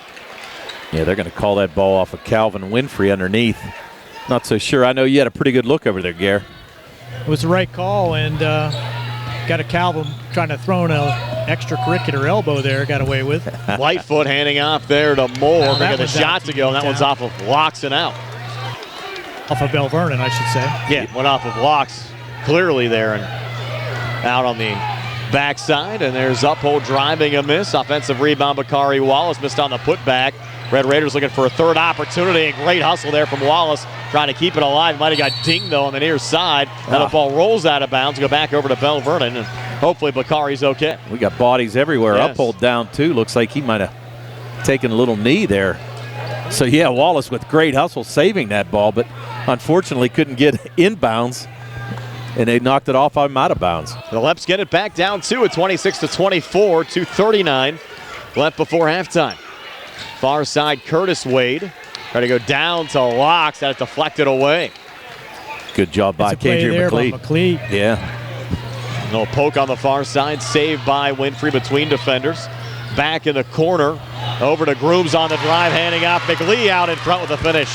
Yeah, they're going to call that ball off of Calvin Winfrey underneath. Not so sure. I know you had a pretty good look over there, Gare. It was the right call, and got a Calvin trying to throw an extracurricular elbow there, got away with. Lightfoot handing off there to Moore. Making the shot to go, and that one's off of Locks and out. Off of Belle Vernon, I should say. Yeah, went off of Locks clearly there and out on the backside. And there's Uphold driving a miss. Offensive rebound, Bakari Wallace missed on the putback. Red Raiders looking for a third opportunity. Great hustle there from Wallace, trying to keep it alive. Might have got dinged, though, on the near side. Now the ball rolls out of bounds. Go back over to Belle Vernon, and hopefully Bakari's okay. We got bodies everywhere. Yes. Uphold down, too. Looks like he might have taken a little knee there. So, yeah, Wallace with great hustle saving that ball, but unfortunately couldn't get inbounds, and they knocked it off out of bounds. The Leps get it back down, too, at 26-24, 2:39 left before halftime. Far side, Curtis Wade. Try to go down to Locks. That deflected away. Good job by Kendrick McLeod. Yeah. A little poke on the far side. Saved by Winfrey between defenders. Back in the corner. Over to Grooms on the drive. Handing off McLeod out in front with the finish.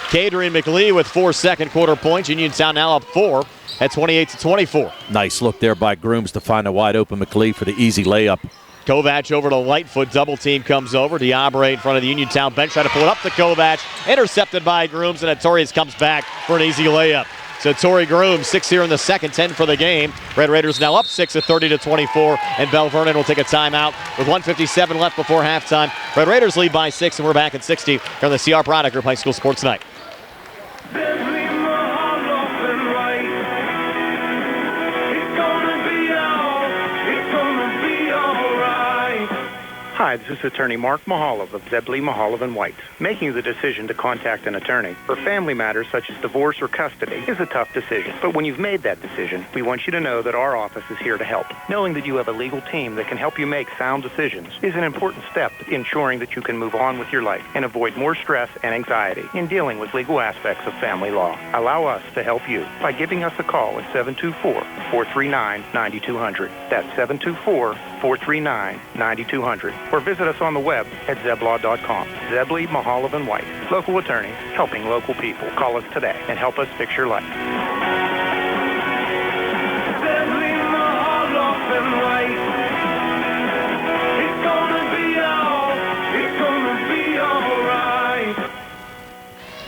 Kadrian McLeod with 4 second quarter points. Uniontown now up 4 at 28-24. Nice look there by Grooms to find a wide open McLeod for the easy layup. Kovac over to Lightfoot. Double team comes over. Diabre in front of the Uniontown bench. Trying to pull it up to Kovac. Intercepted by Grooms, and Notorious comes back for an easy layup. So Torrey Grooms, 6 here in the second, 10 for the game. Red Raiders now up 6 at 30-24, and Belle Vernon will take a timeout with 1:57 left before halftime. Red Raiders lead by 6, and we're back at 60 here on the CR Product Group High School Sports Night. Hi, this is Attorney Mark Mehalov of Zebley, Mehalov & White. Making the decision to contact an attorney for family matters such as divorce or custody is a tough decision. But when you've made that decision, we want you to know that our office is here to help. Knowing that you have a legal team that can help you make sound decisions is an important step in ensuring that you can move on with your life and avoid more stress and anxiety in dealing with legal aspects of family law. Allow us to help you by giving us a call at 724-439-9200. That's 724-439-9200. Or visit us on the web at zeblaw.com. Zebley, Mehalov & White. Local attorneys helping local people. Call us today and help us fix your life. Zebley, Mehalov & White. It's gonna be all right.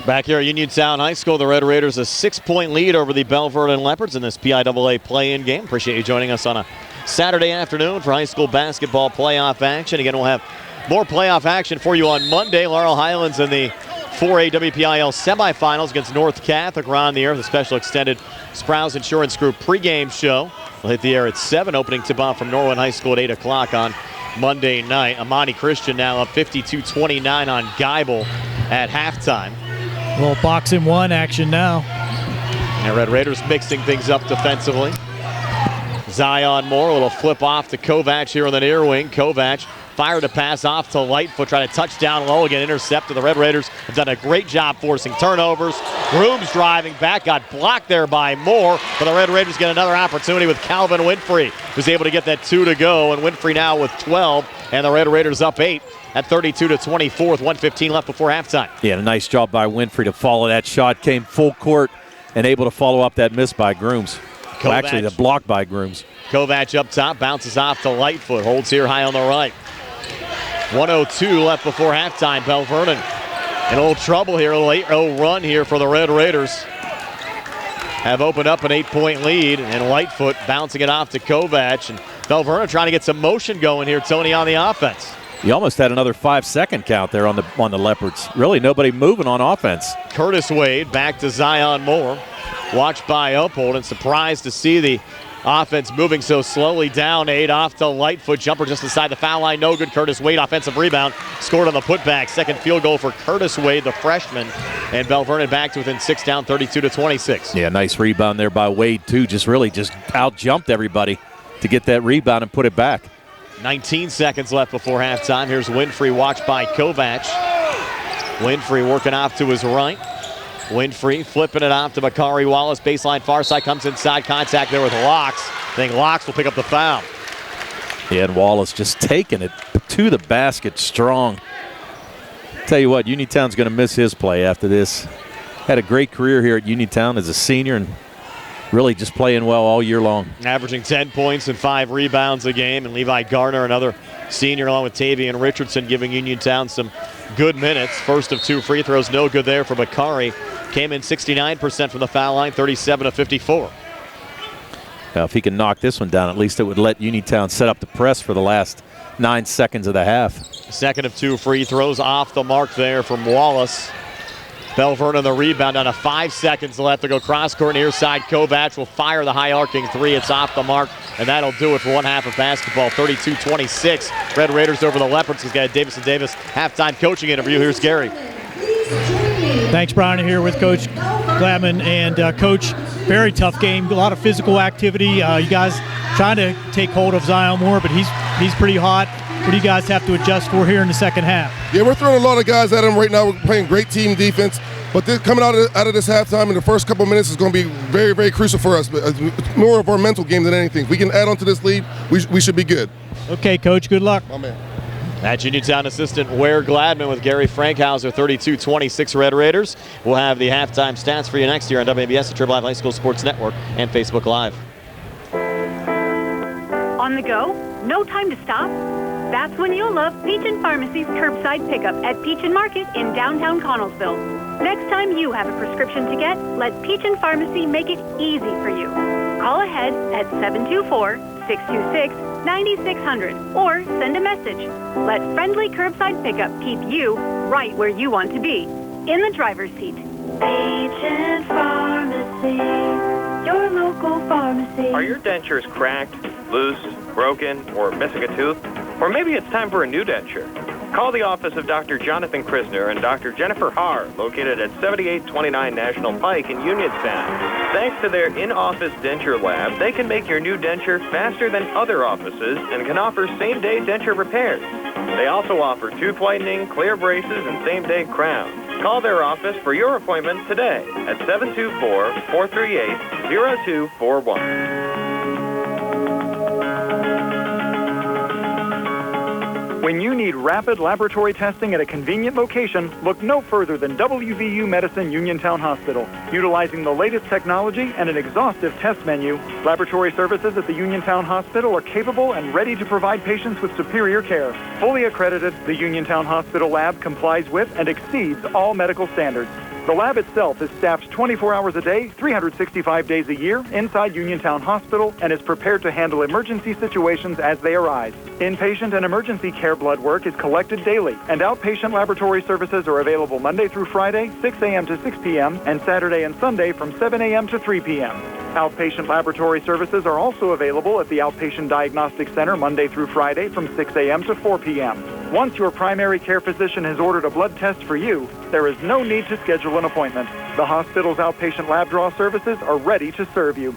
Back here at Uniontown High School, the Red Raiders a 6-point lead over the Belle Vernon Leopards in this PIAA play-in game. Appreciate you joining us on a Saturday afternoon for high school basketball playoff action. Again, we'll have more playoff action for you on Monday. Laurel Highlands in the 4A WPIL semifinals against North Catholic. Ron the air, the special extended Sprouse Insurance Group pregame show. We'll hit the air at 7. Opening tip-off from Norwin High School at 8 o'clock on Monday night. Amani Christian now up 52-29 on Geibel at halftime. A little boxing one action now. And Red Raiders mixing things up defensively. Zion Moore, a little flip off to Kovac here on the near wing. Kovac fired a pass off to Lightfoot, trying to touch down low, again intercepted. The Red Raiders have done a great job forcing turnovers. Grooms driving back, got blocked there by Moore, but the Red Raiders get another opportunity with Calvin Winfrey, who's able to get that 2 to go, and Winfrey now with 12, and the Red Raiders up 8 at 32-24 with 1:15 left before halftime. Yeah, a nice job by Winfrey to follow that shot. Came full court and able to follow up that miss by Grooms. Well, actually, the block by Grooms. Kovac up top, bounces off to Lightfoot, holds here high on the right. 1:02 left before halftime. Belle Vernon in a little trouble here, a late run here for the Red Raiders. Have opened up an 8-point lead, and Lightfoot bouncing it off to Kovac. And Belle Vernon trying to get some motion going here, Tony, on the offense. You almost had another 5-second count there on the Leopards. Really nobody moving on offense. Curtis Wade back to Zion Moore. Watched by Uphold, and surprised to see the offense moving so slowly. Down 8 off to Lightfoot. Jumper just inside the foul line. No good. Curtis Wade, offensive rebound. Scored on the putback. Second field goal for Curtis Wade, the freshman. And Belle Vernon back to within 6, down 32-26. Yeah, nice rebound there by Wade, too. Just out-jumped everybody to get that rebound and put it back. 19 seconds left before halftime. Here's Winfrey, watched by Kovac. Winfrey working off to his right. Winfrey flipping it off to Bakari Wallace. Baseline far side, comes inside, contact there with Locks. I think Locks will pick up the foul. Yeah, and Wallace just taking it to the basket strong. Tell you what, Uniontown's going to miss his play after this. Had a great career here at Uniontown as a senior and really just playing well all year long. Averaging 10 points and 5 rebounds a game. And Levi Garner, another senior, along with Tavian Richardson, giving Uniontown some good minutes. First of 2 free throws, no good there for Bakari. Came in 69% from the foul line, 37-54. Now, if he can knock this one down, at least it would let Uniontown set up the press for the last 9 seconds of the half. Second of 2 free throws off the mark there from Wallace. Belle Vernon the rebound, down to 5 seconds left to go cross court near side. Kovac will fire the high arcing 3. It's off the mark, and that'll do it for one half of basketball. 32-26. Red Raiders over the Leopards. We've got Davis and Davis halftime coaching interview. Here's Gary. Thanks, Brian. Here with Coach Gladman. And Coach, very tough game. A lot of physical activity. You guys trying to take hold of Zion Moore, but he's pretty hot. What do you guys have to adjust for here in the second half? Yeah, we're throwing a lot of guys at him right now. We're playing great team defense. But coming out of this halftime in the first couple of minutes is going to be very, very crucial for us. It's more of our mental game than anything. If we can add on to this lead, we should be good. Okay, Coach. Good luck. My man. That's Uniontown assistant Ware Gladman with Gary Frankhouser, 32-26 Red Raiders. We'll have the halftime stats for you next year on WBS, the Triple Live High School Sports Network, and Facebook Live. On the go? No time to stop? That's when you'll love Peachin Pharmacy's curbside pickup at Peachin Market in downtown Connellsville. Next time you have a prescription to get, let Peachin Pharmacy make it easy for you. Call ahead at 724-626-9600 or send a message. Let friendly curbside pickup keep you right where you want to be, in the driver's seat. Peachin Pharmacy, your local pharmacy. Are your dentures cracked, loose, broken, or missing a tooth? Or maybe it's time for a new denture. Call the office of Dr. Jonathan Krisner and Dr. Jennifer Haar, located at 7829 National Pike in Uniontown. Thanks to their in-office denture lab, they can make your new denture faster than other offices and can offer same-day denture repairs. They also offer tooth whitening, clear braces, and same-day crowns. Call their office for your appointment today at 724-438-0241. When you need rapid laboratory testing at a convenient location, look no further than WVU Medicine Uniontown Hospital. Utilizing the latest technology and an exhaustive test menu, laboratory services at the Uniontown Hospital are capable and ready to provide patients with superior care. Fully accredited, the Uniontown Hospital lab complies with and exceeds all medical standards. The lab itself is staffed 24 hours a day, 365 days a year inside Uniontown Hospital and is prepared to handle emergency situations as they arise. Inpatient and emergency care blood work is collected daily, and outpatient laboratory services are available Monday through Friday, 6 a.m. to 6 p.m., and Saturday and Sunday from 7 a.m. to 3 p.m. Outpatient laboratory services are also available at the Outpatient Diagnostic Center Monday through Friday from 6 a.m. to 4 p.m. Once your primary care physician has ordered a blood test for you, there is no need to schedule an appointment. The hospital's outpatient lab draw services are ready to serve you.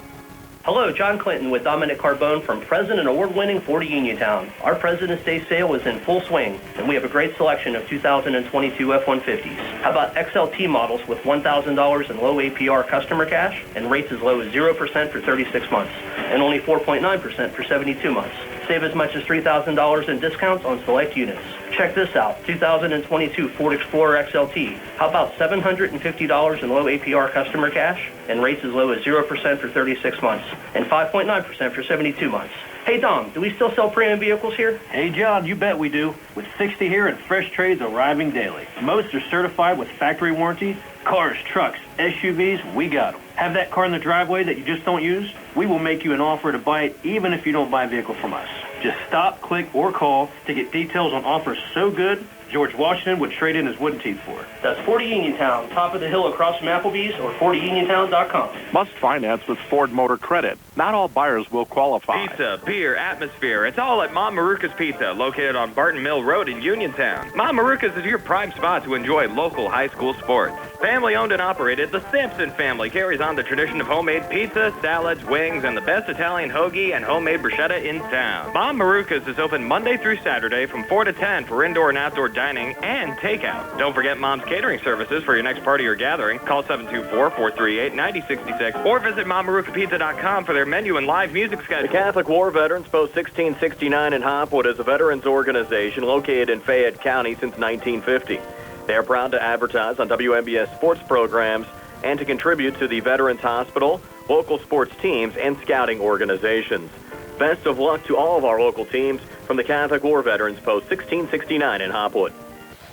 Hello, John Clinton with Dominic Carbone from President Award-winning Ford of Uniontown. Our President's Day sale is in full swing, and we have a great selection of 2022 F-150s. How about XLT models with $1,000 in low APR customer cash and rates as low as 0% for 36 months and only 4.9% for 72 months. Save as much as $3,000 in discounts on select units. Check this out, 2022 Ford Explorer XLT. How about $750 in low APR customer cash and rates as low as 0% for 36 months and 5.9% for 72 months. Hey, Dom, do we still sell premium vehicles here? Hey, John, you bet we do. With 60 here and fresh trades arriving daily. Most are certified with factory warranty. Cars, trucks, SUVs, we got them. Have that car in the driveway that you just don't use? We will make you an offer to buy it even if you don't buy a vehicle from us. Just stop, click, or call to get details on offers so good George Washington would trade in his wooden teeth for. That's 40 Uniontown, top of the hill across from Applebee's or 40uniontown.com. Must finance with Ford Motor Credit. Not all buyers will qualify. Pizza, beer, atmosphere. It's all at Mom Maruka's Pizza, located on Barton Mill Road in Uniontown. Mom Maruka's is your prime spot to enjoy local high school sports. Family owned and operated, the Sampson family carries on the tradition of homemade pizza, salads, wings, and the best Italian hoagie and homemade bruschetta in town. Mom Maruka's is open Monday through Saturday from 4 to 10 for indoor and outdoor dining and takeout. Don't forget Mom's catering services for your next party or gathering. Call 724-438-9066 or visit MomMarukaPizza.com for their menu and live music schedule. The Catholic War Veterans Post 1669 in Hopwood is a veterans organization located in Fayette County since 1950. They are proud to advertise on WMBS sports programs and to contribute to the Veterans Hospital, local sports teams, and scouting organizations. Best of luck to all of our local teams from the Catholic War Veterans Post 1669 in Hopwood.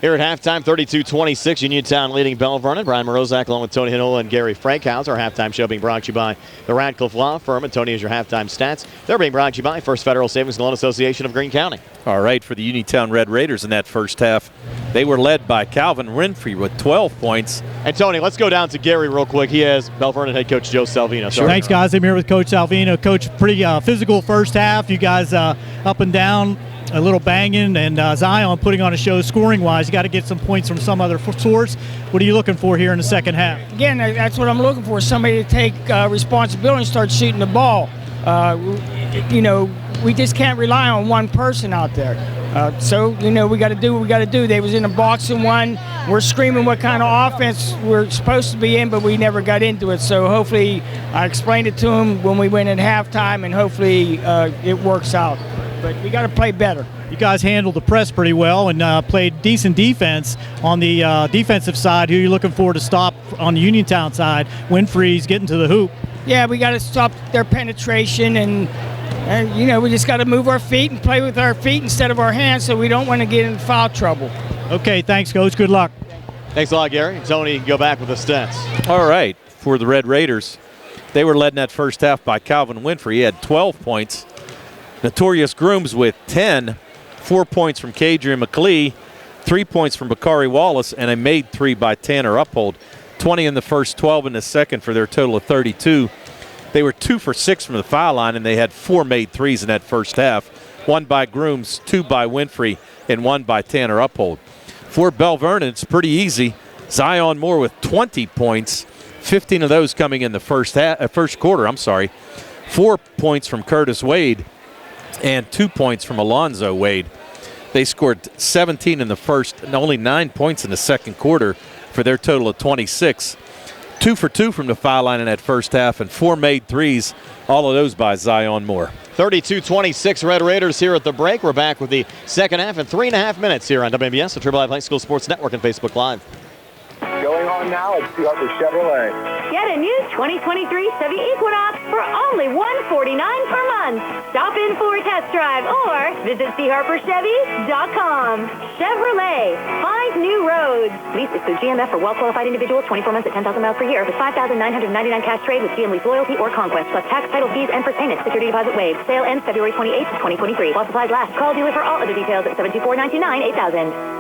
Here at halftime, 32-26, Uniontown leading Belle Vernon. Brian Mroziak along with Tony Hanula and Gary Frankhouser. Our halftime show being brought to you by the Radcliffe Law Firm. And Tony, is your halftime stats. They're being brought to you by First Federal Savings and Loan Association of Greene County. All right, for the Uniontown Red Raiders in that first half, they were led by Calvin Winfrey with 12 points. And Tony, let's go down to Gary real quick. He has Belle Vernon head coach Joe Salvino. Sure. Thanks, guys. I'm here with Coach Salvino. Coach, pretty physical first half. You guys up and down. A little banging, and Zion putting on a show scoring-wise. You got to get some points from some other source. What are you looking for here in the second half? Again, that's what I'm looking for, somebody to take responsibility and start shooting the ball. We just can't rely on one person out there. We got to do what we got to do. They was in the box and won. We're screaming what kind of offense we're supposed to be in, but we never got into it. So hopefully I explained it to them when we went at halftime, and hopefully it works out. But we got to play better. You guys handled the press pretty well and played decent defense on the defensive side. Who are you looking for to stop on the Uniontown side? Winfrey's getting to the hoop. Yeah, we got to stop their penetration, and we just got to move our feet and play with our feet instead of our hands, so we don't want to get in foul trouble. Okay, thanks, Coach. Good luck. Thanks a lot, Gary. Tony, you can go back with the stats. All right, for the Red Raiders, they were led in that first half by Calvin Winfrey. He had 12 points. Notorious Grooms with 10, 4 points from Kadrian McLee, 3 points from Bakari Wallace, and a made three by Tanner Uphold. 20 in the first, 12 in the second for their total of 32. They were 2 for 6 from the foul line, and they had 4 made threes in that first half. 1 by Grooms, 2 by Winfrey, and 1 by Tanner Uphold. For Belle Vernon, it's pretty easy. Zion Moore with 20 points, 15 of those coming in the first quarter. 4 points from Curtis Wade and 2 points from Alonzo Wade. They scored 17 in the first and only 9 points in the second quarter for their total of 26. 2 for 2 from the foul line in that first half and 4 made threes, all of those by Zion Moore. 32-26 Red Raiders here at the break. We're back with the second half in 3.5 minutes here on WMBS, the Triple I High School Sports Network and Facebook Live. Going on now at Seahawks Chevrolet. Get a new 2023 Chevy Equinox for only $149 per month. Stop in for a test drive or visit charperchevy.com. Chevrolet, find new roads. Lease excludes GMF for well-qualified individuals, 24 months at 10,000 miles per year, with $5,999 cash trade with GM Lease Loyalty or Conquest, plus tax, title fees, and first payment. Security deposit waived. Sale ends February 28th, 2023. While supplies last. Call dealer for all other details at 724-99-8000.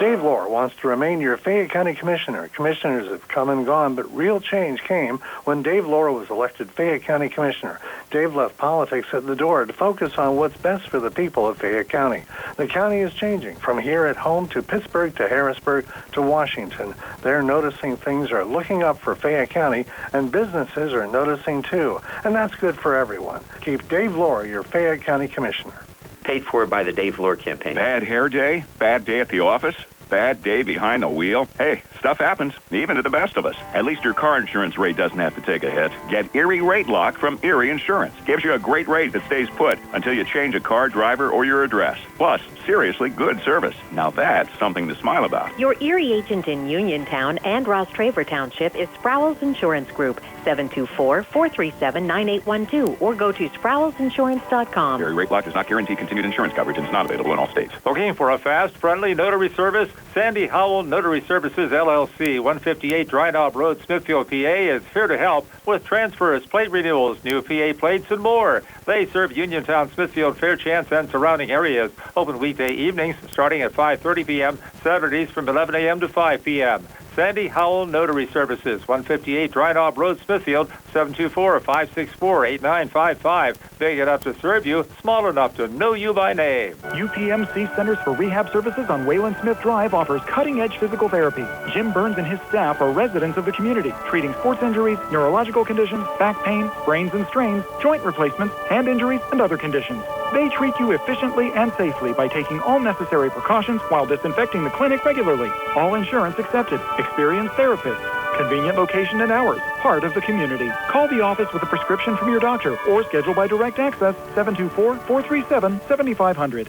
Dave Lohr wants to remain your Fayette County Commissioner. Commissioners have come and gone, but real change came when Dave Lohr was elected Fayette County Commissioner. Dave left politics at the door to focus on what's best for the people of Fayette County. The county is changing from here at home to Pittsburgh to Harrisburg to Washington. They're noticing things are looking up for Fayette County, and businesses are noticing too. And that's good for everyone. Keep Dave Lohr your Fayette County Commissioner. Paid for by the Dave Lohr campaign. Bad hair day, bad day at the office, bad day behind the wheel. Hey, stuff happens, even to the best of us. At least your car insurance rate doesn't have to take a hit. Get Erie Rate Lock from Erie Insurance. Gives you a great rate that stays put until you change a car, driver, or your address. Plus, seriously good service. Now that's something to smile about. Your Erie agent in Uniontown and Ross Traver Township is Sproul's Insurance Group, 724-437-9812, or go to sproulsinsurance.com. Erie Rate Lock does not guarantee continued insurance coverage and is not available in all states. Looking for a fast, friendly notary service? Sandy Howell Notary Services, LLC, 158 Dry Knob Road, Smithfield, PA, is here to help with transfers, plate renewals, new PA plates, and more. They serve Uniontown, Smithfield, Fairchance, and surrounding areas. Open weekday evenings starting at 5:30 p.m., Saturdays from 11 a.m. to 5 p.m. Sandy Howell Notary Services, 158 Dry Knob Road, Smithfield, 724-564-8955. Big enough to serve you, small enough to know you by name. UPMC Centers for Rehab Services on Wayland Smith Drive offers cutting-edge physical therapy. Jim Burns and his staff are residents of the community, treating sports injuries, neurological conditions, back pain, sprains and strains, joint replacements, hand injuries, and other conditions. They treat you efficiently and safely by taking all necessary precautions while disinfecting the clinic regularly. All insurance accepted. Experienced therapists. Convenient location and hours. Part of the community. Call the office with a prescription from your doctor or schedule by direct access 724-437-7500.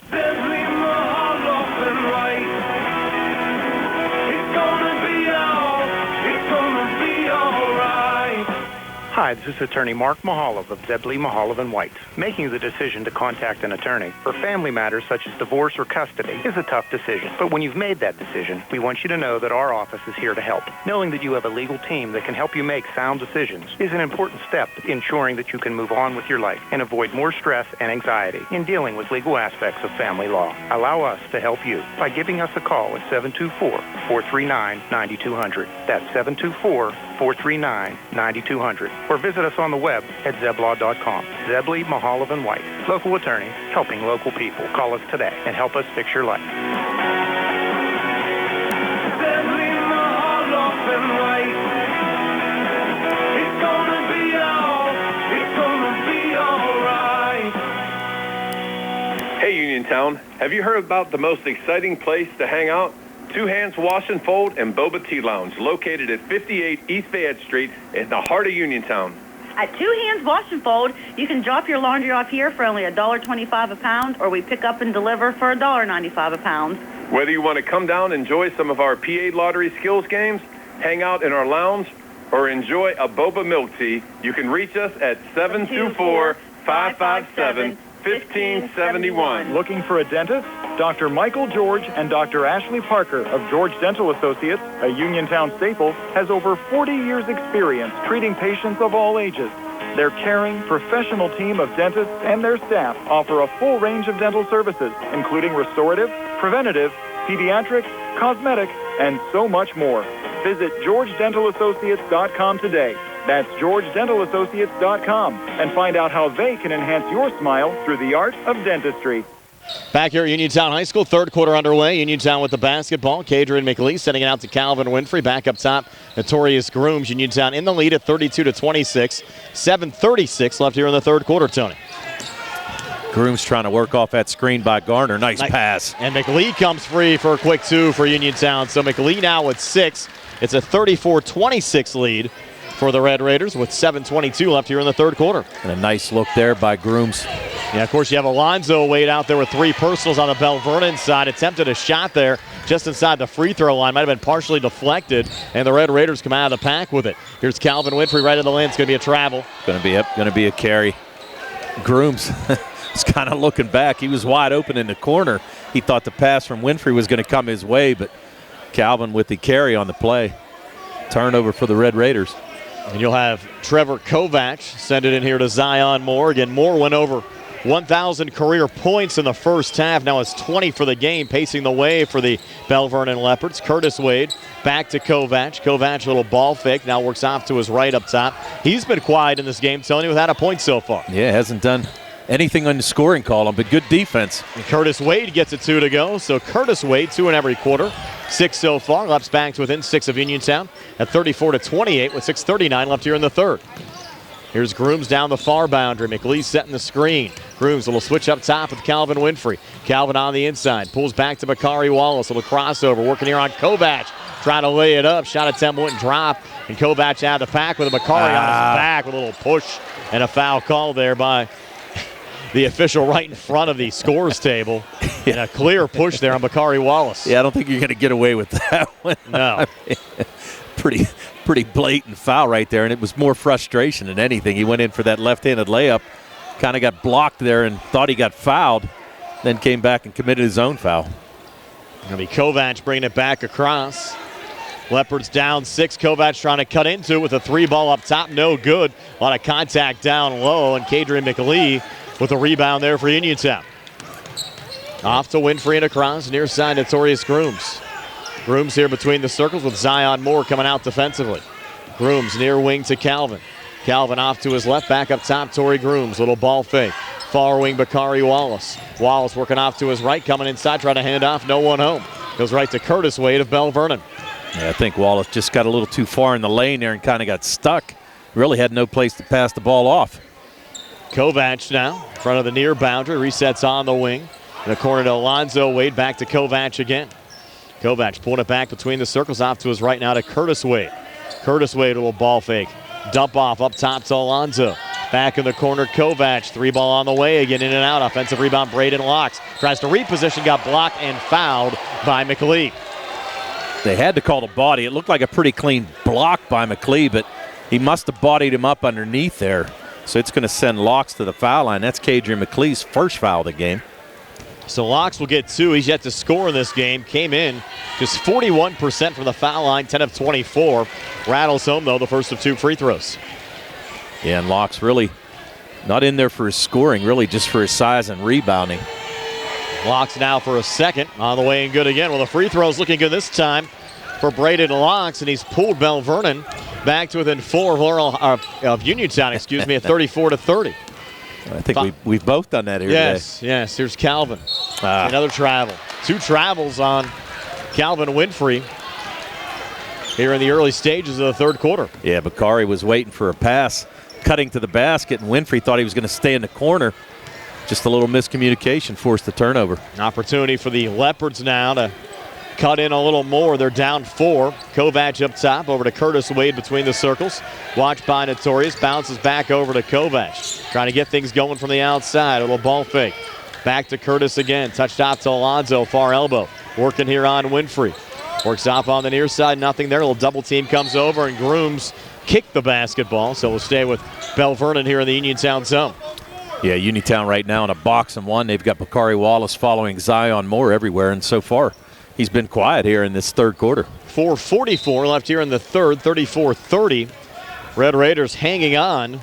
Hi, this is Attorney Mark Mehalov of Zebley, Mehalov & White. Making the decision to contact an attorney for family matters such as divorce or custody is a tough decision. But when you've made that decision, we want you to know that our office is here to help. Knowing that you have a legal team that can help you make sound decisions is an important step in ensuring that you can move on with your life and avoid more stress and anxiety in dealing with legal aspects of family law. Allow us to help you by giving us a call at 724-439-9200. That's 724-439-9200. Or visit us on the web at zeblaw.com. Zebley, Mehalov & White. Local attorneys helping local people. Call us today and help us fix your life. Zebley, Mehalov & White. It's gonna be all right. Hey, Uniontown. Have you heard about the most exciting place to hang out? Two Hands Wash and Fold and Boba Tea Lounge, located at 58 East Fayette Street in the heart of Uniontown. At Two Hands Wash and Fold, you can drop your laundry off here for only $1.25 a pound, or we pick up and deliver for $1.95 a pound. Whether you want to come down and enjoy some of our PA lottery skills games, hang out in our lounge, or enjoy a boba milk tea, you can reach us at 724-557-1571. Looking for a dentist? Dr. Michael George and Dr. Ashley Parker of George Dental Associates, a Uniontown staple, has over 40 years' experience treating patients of all ages. Their caring, professional team of dentists and their staff offer a full range of dental services, including restorative, preventative, pediatric, cosmetic, and so much more. Visit GeorgeDentalAssociates.com today. That's GeorgeDentalAssociates.com and find out how they can enhance your smile through the art of dentistry. Back here at Uniontown High School, third quarter underway. Uniontown with the basketball. Kadrian McLeese sending it out to Calvin Winfrey. Back up top, Notorious Grooms. Uniontown in the lead at 32-26. 7:36 left here in the third quarter, Tony. Grooms trying to work off that screen by Garner. Nice pass. And McLeese comes free for a quick two for Uniontown. So McLeese now with 6. It's a 34-26 lead for the Red Raiders with 7:22 left here in the third quarter. And a nice look there by Grooms. Yeah, of course, you have Alonzo Wade out there with 3 personals on the Belle Vernon side. Attempted a shot there just inside the free throw line. Might have been partially deflected, and the Red Raiders come out of the pack with it. Here's Calvin Winfrey right in the lane. It's going to be a travel. Going to be a carry. Grooms is kind of looking back. He was wide open in the corner. He thought the pass from Winfrey was going to come his way, but Calvin with the carry on the play. Turnover for the Red Raiders. And you'll have Trevor Kovac send it in here to Zion Moore. Again, Moore went over 1,000 career points in the first half. Now it's 20 for the game, pacing the way for the Belle Vernon Leopards. Curtis Wade back to Kovac. Kovac, a little ball fake, now works off to his right up top. He's been quiet in this game, Tony, without a point so far. Yeah, hasn't done anything on the scoring column, but good defense. And Curtis Wade gets a 2 to go. So Curtis Wade, 2 in every quarter. 6 so far. Leps back to within 6 of Uniontown at 34-28 with 6:39 left here in the third. Here's Grooms down the far boundary. McLeese setting the screen. Grooms, a little switch up top with Calvin Winfrey. Calvin on the inside. Pulls back to Bakari Wallace. A little crossover. Working here on Kovac. Trying to lay it up. Shot attempt wouldn't drop. And Kovac out of the pack with a Bakari on his back with a little push and a foul call there by the official right in front of the scores table. And a clear push there on Bakari Wallace. Yeah, I don't think you're going to get away with that one. No. Pretty blatant foul right there, and it was more frustration than anything. He went in for that left-handed layup, kind of got blocked there and thought he got fouled, then came back and committed his own foul. Going to be Kovac bringing it back across. Leopards down 6. Kovac trying to cut into it with a 3-ball up top. No good. A lot of contact down low, and Kadrian McLeese with a rebound there for Uniontown. Off to Winfrey and across, near side Notorious Grooms. Grooms here between the circles with Zion Moore coming out defensively. Grooms near wing to Calvin. Calvin off to his left, back up top, Torrey Grooms. Little ball fake. Far wing, Bakari Wallace. Wallace working off to his right, coming inside, trying to hand off, no one home. Goes right to Curtis Wade of Belle Vernon. Yeah, I think Wallace just got a little too far in the lane there and kind of got stuck. Really had no place to pass the ball off. Kovac now, in front of the near boundary, resets on the wing. In the corner to Alonzo Wade, back to Kovac again. Kovac pulling it back between the circles, off to his right now to Curtis Wade. Curtis Wade, a little ball fake. Dump off up top to Alonzo. Back in the corner, Kovac. 3-ball on the way, again in and out. Offensive rebound, Braden Locks. Tries to reposition, got blocked and fouled by McLeese. They had to call the body. It looked like a pretty clean block by McLeese, but he must have bodied him up underneath there. So it's going to send Locks to the foul line. That's Kadrian McLeese's first foul of the game. So Locks will get 2. He's yet to score in this game. Came in just 41% from the foul line, 10 of 24. Rattles home, though, the first of 2 free throws. Yeah, and Locks really not in there for his scoring, really just for his size and rebounding. Locks now for a second. On the way and good again. Well, the free throw's looking good this time for Braden Locks, and he's pulled Belle Vernon back to within 4 of Uniontown, at 34-30. I think we've both done that here today. Yes. Here's Calvin. Another travel. 2 travels on Calvin Winfrey here in the early stages of the third quarter. Yeah, Bakari was waiting for a pass, cutting to the basket, and Winfrey thought he was going to stay in the corner. Just a little miscommunication forced the turnover. An opportunity for the Leopards now to cut in a little more. They're down 4. Kovac up top, over to Curtis Wade between the circles. Watched by Notorious, bounces back over to Kovac. Trying to get things going from the outside. A little ball fake. Back to Curtis again. Touched off to Alonzo, far elbow. Working here on Winfrey. Works off on the near side, nothing there. A little double team comes over, and Grooms kicked the basketball. So we'll stay with Belle Vernon here in the Uniontown zone. Yeah, Uniontown right now in a box and 1. They've got Bakari Wallace following Zion Moore everywhere, and so far he's been quiet here in this third quarter. 4:44 left here in the third, 34-30. Red Raiders hanging on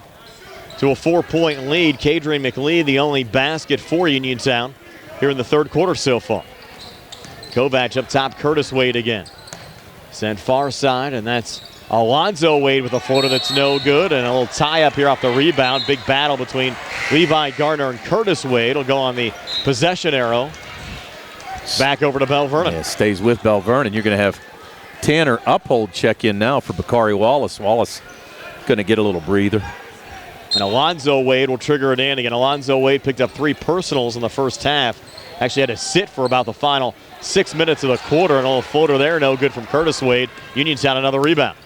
to a 4-point lead. Kadrian McLeese, the only basket for Uniontown here in the third quarter so far. Kovac up top, Curtis Wade again. Sent far side, and that's Alonzo Wade with a floater that's no good, and a little tie-up here off the rebound. Big battle between Levi Gardner and Curtis Wade. Will go on the possession arrow. Back over to Belle Vernon. Yeah, it stays with Belle Vernon. You're going to have Tanner Uphold check in now for Bakari Wallace. Wallace going to get a little breather. And Alonzo Wade will trigger it in. Again, Alonzo Wade picked up 3 personals in the first half. Actually had to sit for about the final 6 minutes of the quarter. And a little floater there, no good from Curtis Wade. Uniontown another rebound.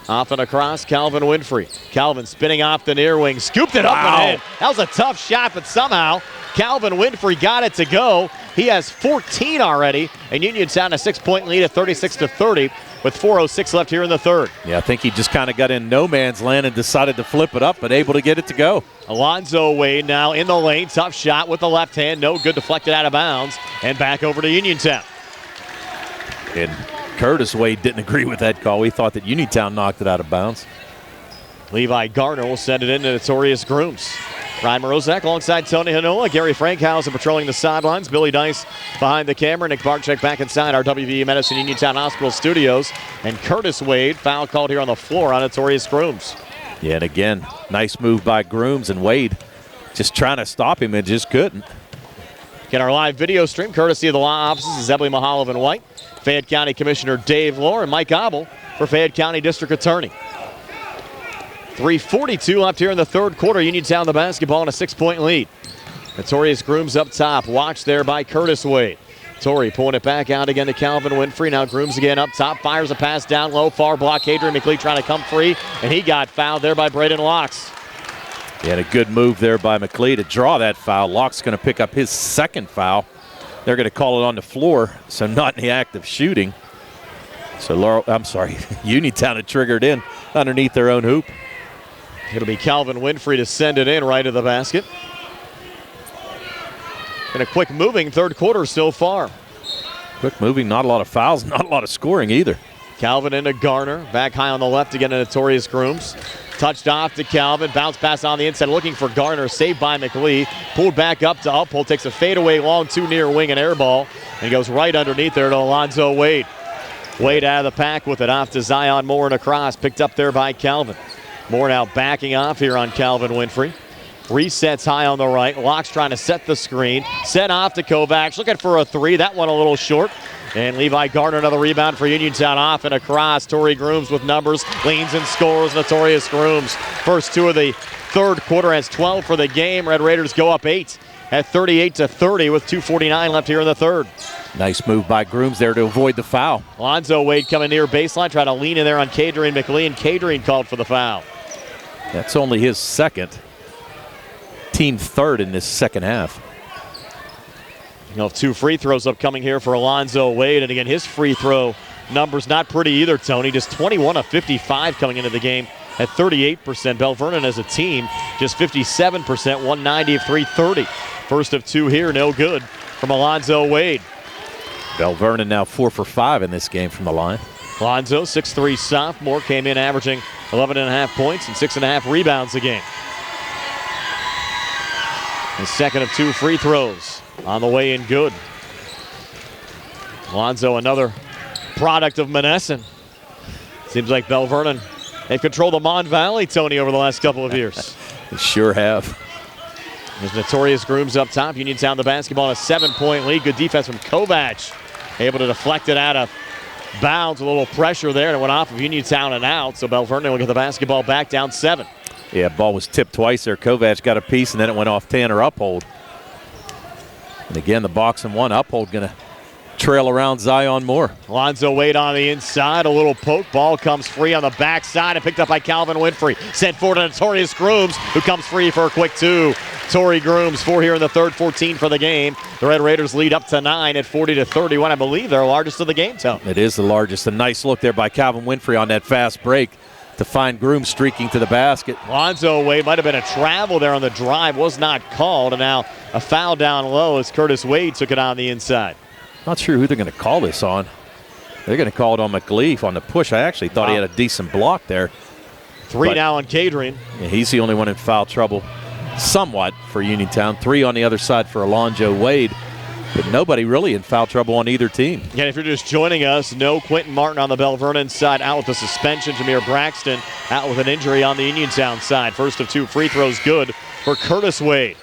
Off and across, Calvin Winfrey. Calvin spinning off the near wing, scooped it up and in. That was a tough shot, but somehow Calvin Winfrey got it to go. He has 14 already, and Uniontown a 6-point lead at 36-30 with 4:06 left here in the third. Yeah, I think he just kind of got in no man's land and decided to flip it up, but able to get it to go. Alonzo Wade now in the lane, tough shot with the left hand, no good, deflected out of bounds, and back over to Uniontown. And Curtis Wade didn't agree with that call. He thought that Uniontown knocked it out of bounds. Levi Gardner will send it into Notorious Grooms. Ryan Mroziak alongside Tony Hanula. Gary Frankhouser patrolling the sidelines. Billy Dice behind the camera. Nick Barcheck back inside our WVU Medicine Uniontown Hospital studios. And Curtis Wade, foul called here on the floor on Notorious Grooms. Yeah, and again, nice move by Grooms, and Wade just trying to stop him and just couldn't. Get our live video stream courtesy of the law offices of Zebley, Mehalov, and White. Fayette County Commissioner Dave Lohr and Mike Aubele for Fayette County District Attorney. 3:42 left here in the third quarter. Uniontown the basketball in a 6-point lead. Notorious Grooms up top. Watched there by Curtis Wade. Torrey pulling it back out again to Calvin Winfrey. Now Grooms again up top. Fires a pass down low. Far block. Adrian McLeod trying to come free. And he got fouled there by Braden Locks. Yeah, and a good move there by McLeod to draw that foul. Locke's going to pick up his second foul. They're going to call it on the floor, so not in the act of shooting. So Uniontown had triggered in underneath their own hoop. It'll be Calvin Winfrey to send it in right of the basket. And a quick moving third quarter so far. Quick moving, not a lot of fouls, not a lot of scoring either. Calvin into Garner, back high on the left again to Notorious Grooms. Touched off to Calvin, bounce pass on the inside, looking for Garner, saved by McLeod. Pulled back up to Uphold, takes a fadeaway long 2 near wing and air ball, and goes right underneath there to Alonzo Wade. Wade out of the pack with it off to Zion Moore and across, picked up there by Calvin. Moore now backing off here on Calvin Winfrey. Resets high on the right. Locks trying to set the screen. Set off to Kovacs, looking for a 3. That one a little short. And Levi Gardner another rebound for Uniontown off and across. Torrey Grooms with numbers, leans and scores. Notorious Grooms. First 2 of the third quarter has 12 for the game. Red Raiders go up 8 at 38-30 with 2:49 left here in the third. Nice move by Grooms there to avoid the foul. Alonzo Wade coming near baseline, trying to lean in there on Kadrian McLean. Kadrian called for the foul. That's only his second. Team third in this second half. You'll have 2 free throws upcoming here for Alonzo Wade. And again, his free throw numbers not pretty either, Tony. Just 21 of 55 coming into the game at 38%. Belle Vernon as a team, just 57%, 190 of 330. First of 2 here, no good from Alonzo Wade. Belle Vernon now 4 for 5 in this game from the line. Alonzo, 6'3 sophomore, came in averaging 11.5 points and 6.5 rebounds a game. His second of 2 free throws on the way in good. Alonzo, another product of Monessen. Seems like Belle Vernon, they've controlled the Mon Valley, Tony, over the last couple of years. They sure have. There's Notorious Grooms up top. Uniontown the basketball in a 7-point lead. Good defense from Kovacs. Able to deflect it out of bounds. A little pressure there, and it went off of Uniontown and out. So Belle Vernon will get the basketball back down 7. Yeah, ball was tipped twice there. Kovacs got a piece, and then it went off Tanner Uphold. And again, the box and one. Uphold going to trail around Zion Moore. Alonzo Wade on the inside. A little poke. Ball comes free on the backside and picked up by Calvin Winfrey. Sent forward to Notorious Grooms, who comes free for a quick 2. Torrey Grooms, 4 here in the third, 14 for the game. The Red Raiders lead up to 9 at 40-31. I believe they're largest of the game, Tony. It is the largest. A nice look there by Calvin Winfrey on that fast break to find Grooms streaking to the basket. Alonzo Wade might have been a travel there on the drive, was not called, and now a foul down low as Curtis Wade took it on the inside. Not sure who they're going to call this on. They're going to call it on McLeaf on the push. I actually thought he had a decent block there. 3 now on Kadrian. Yeah, he's the only one in foul trouble somewhat for Uniontown. 3 on the other side for Alonzo Wade. But nobody really in foul trouble on either team. And if you're just joining us, no Quentin Martin on the Belle Vernon side, out with a suspension. Jameer Braxton out with an injury on the Uniontown side. First of 2 free throws good for Curtis Wade.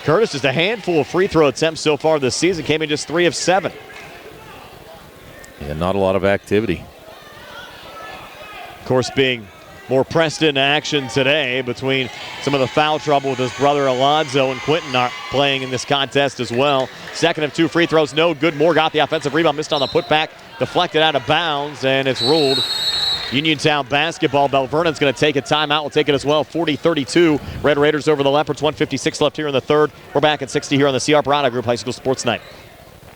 Curtis just a handful of free throw attempts so far this season. Came in just 3 of 7. Yeah, not a lot of activity. Of course, being more pressed into action today between some of the foul trouble with his brother Alonzo and Quentin are playing in this contest as well. Second of 2 free throws, no good. Moore got the offensive rebound, missed on the putback, deflected out of bounds, and it's ruled Uniontown basketball. Belle Vernon's going to take a timeout. We'll take it as well. 40-32. Red Raiders over the Leopards. 1:56 left here in the third. We're back at 60 here on the CR Parada Group High School Sports Night.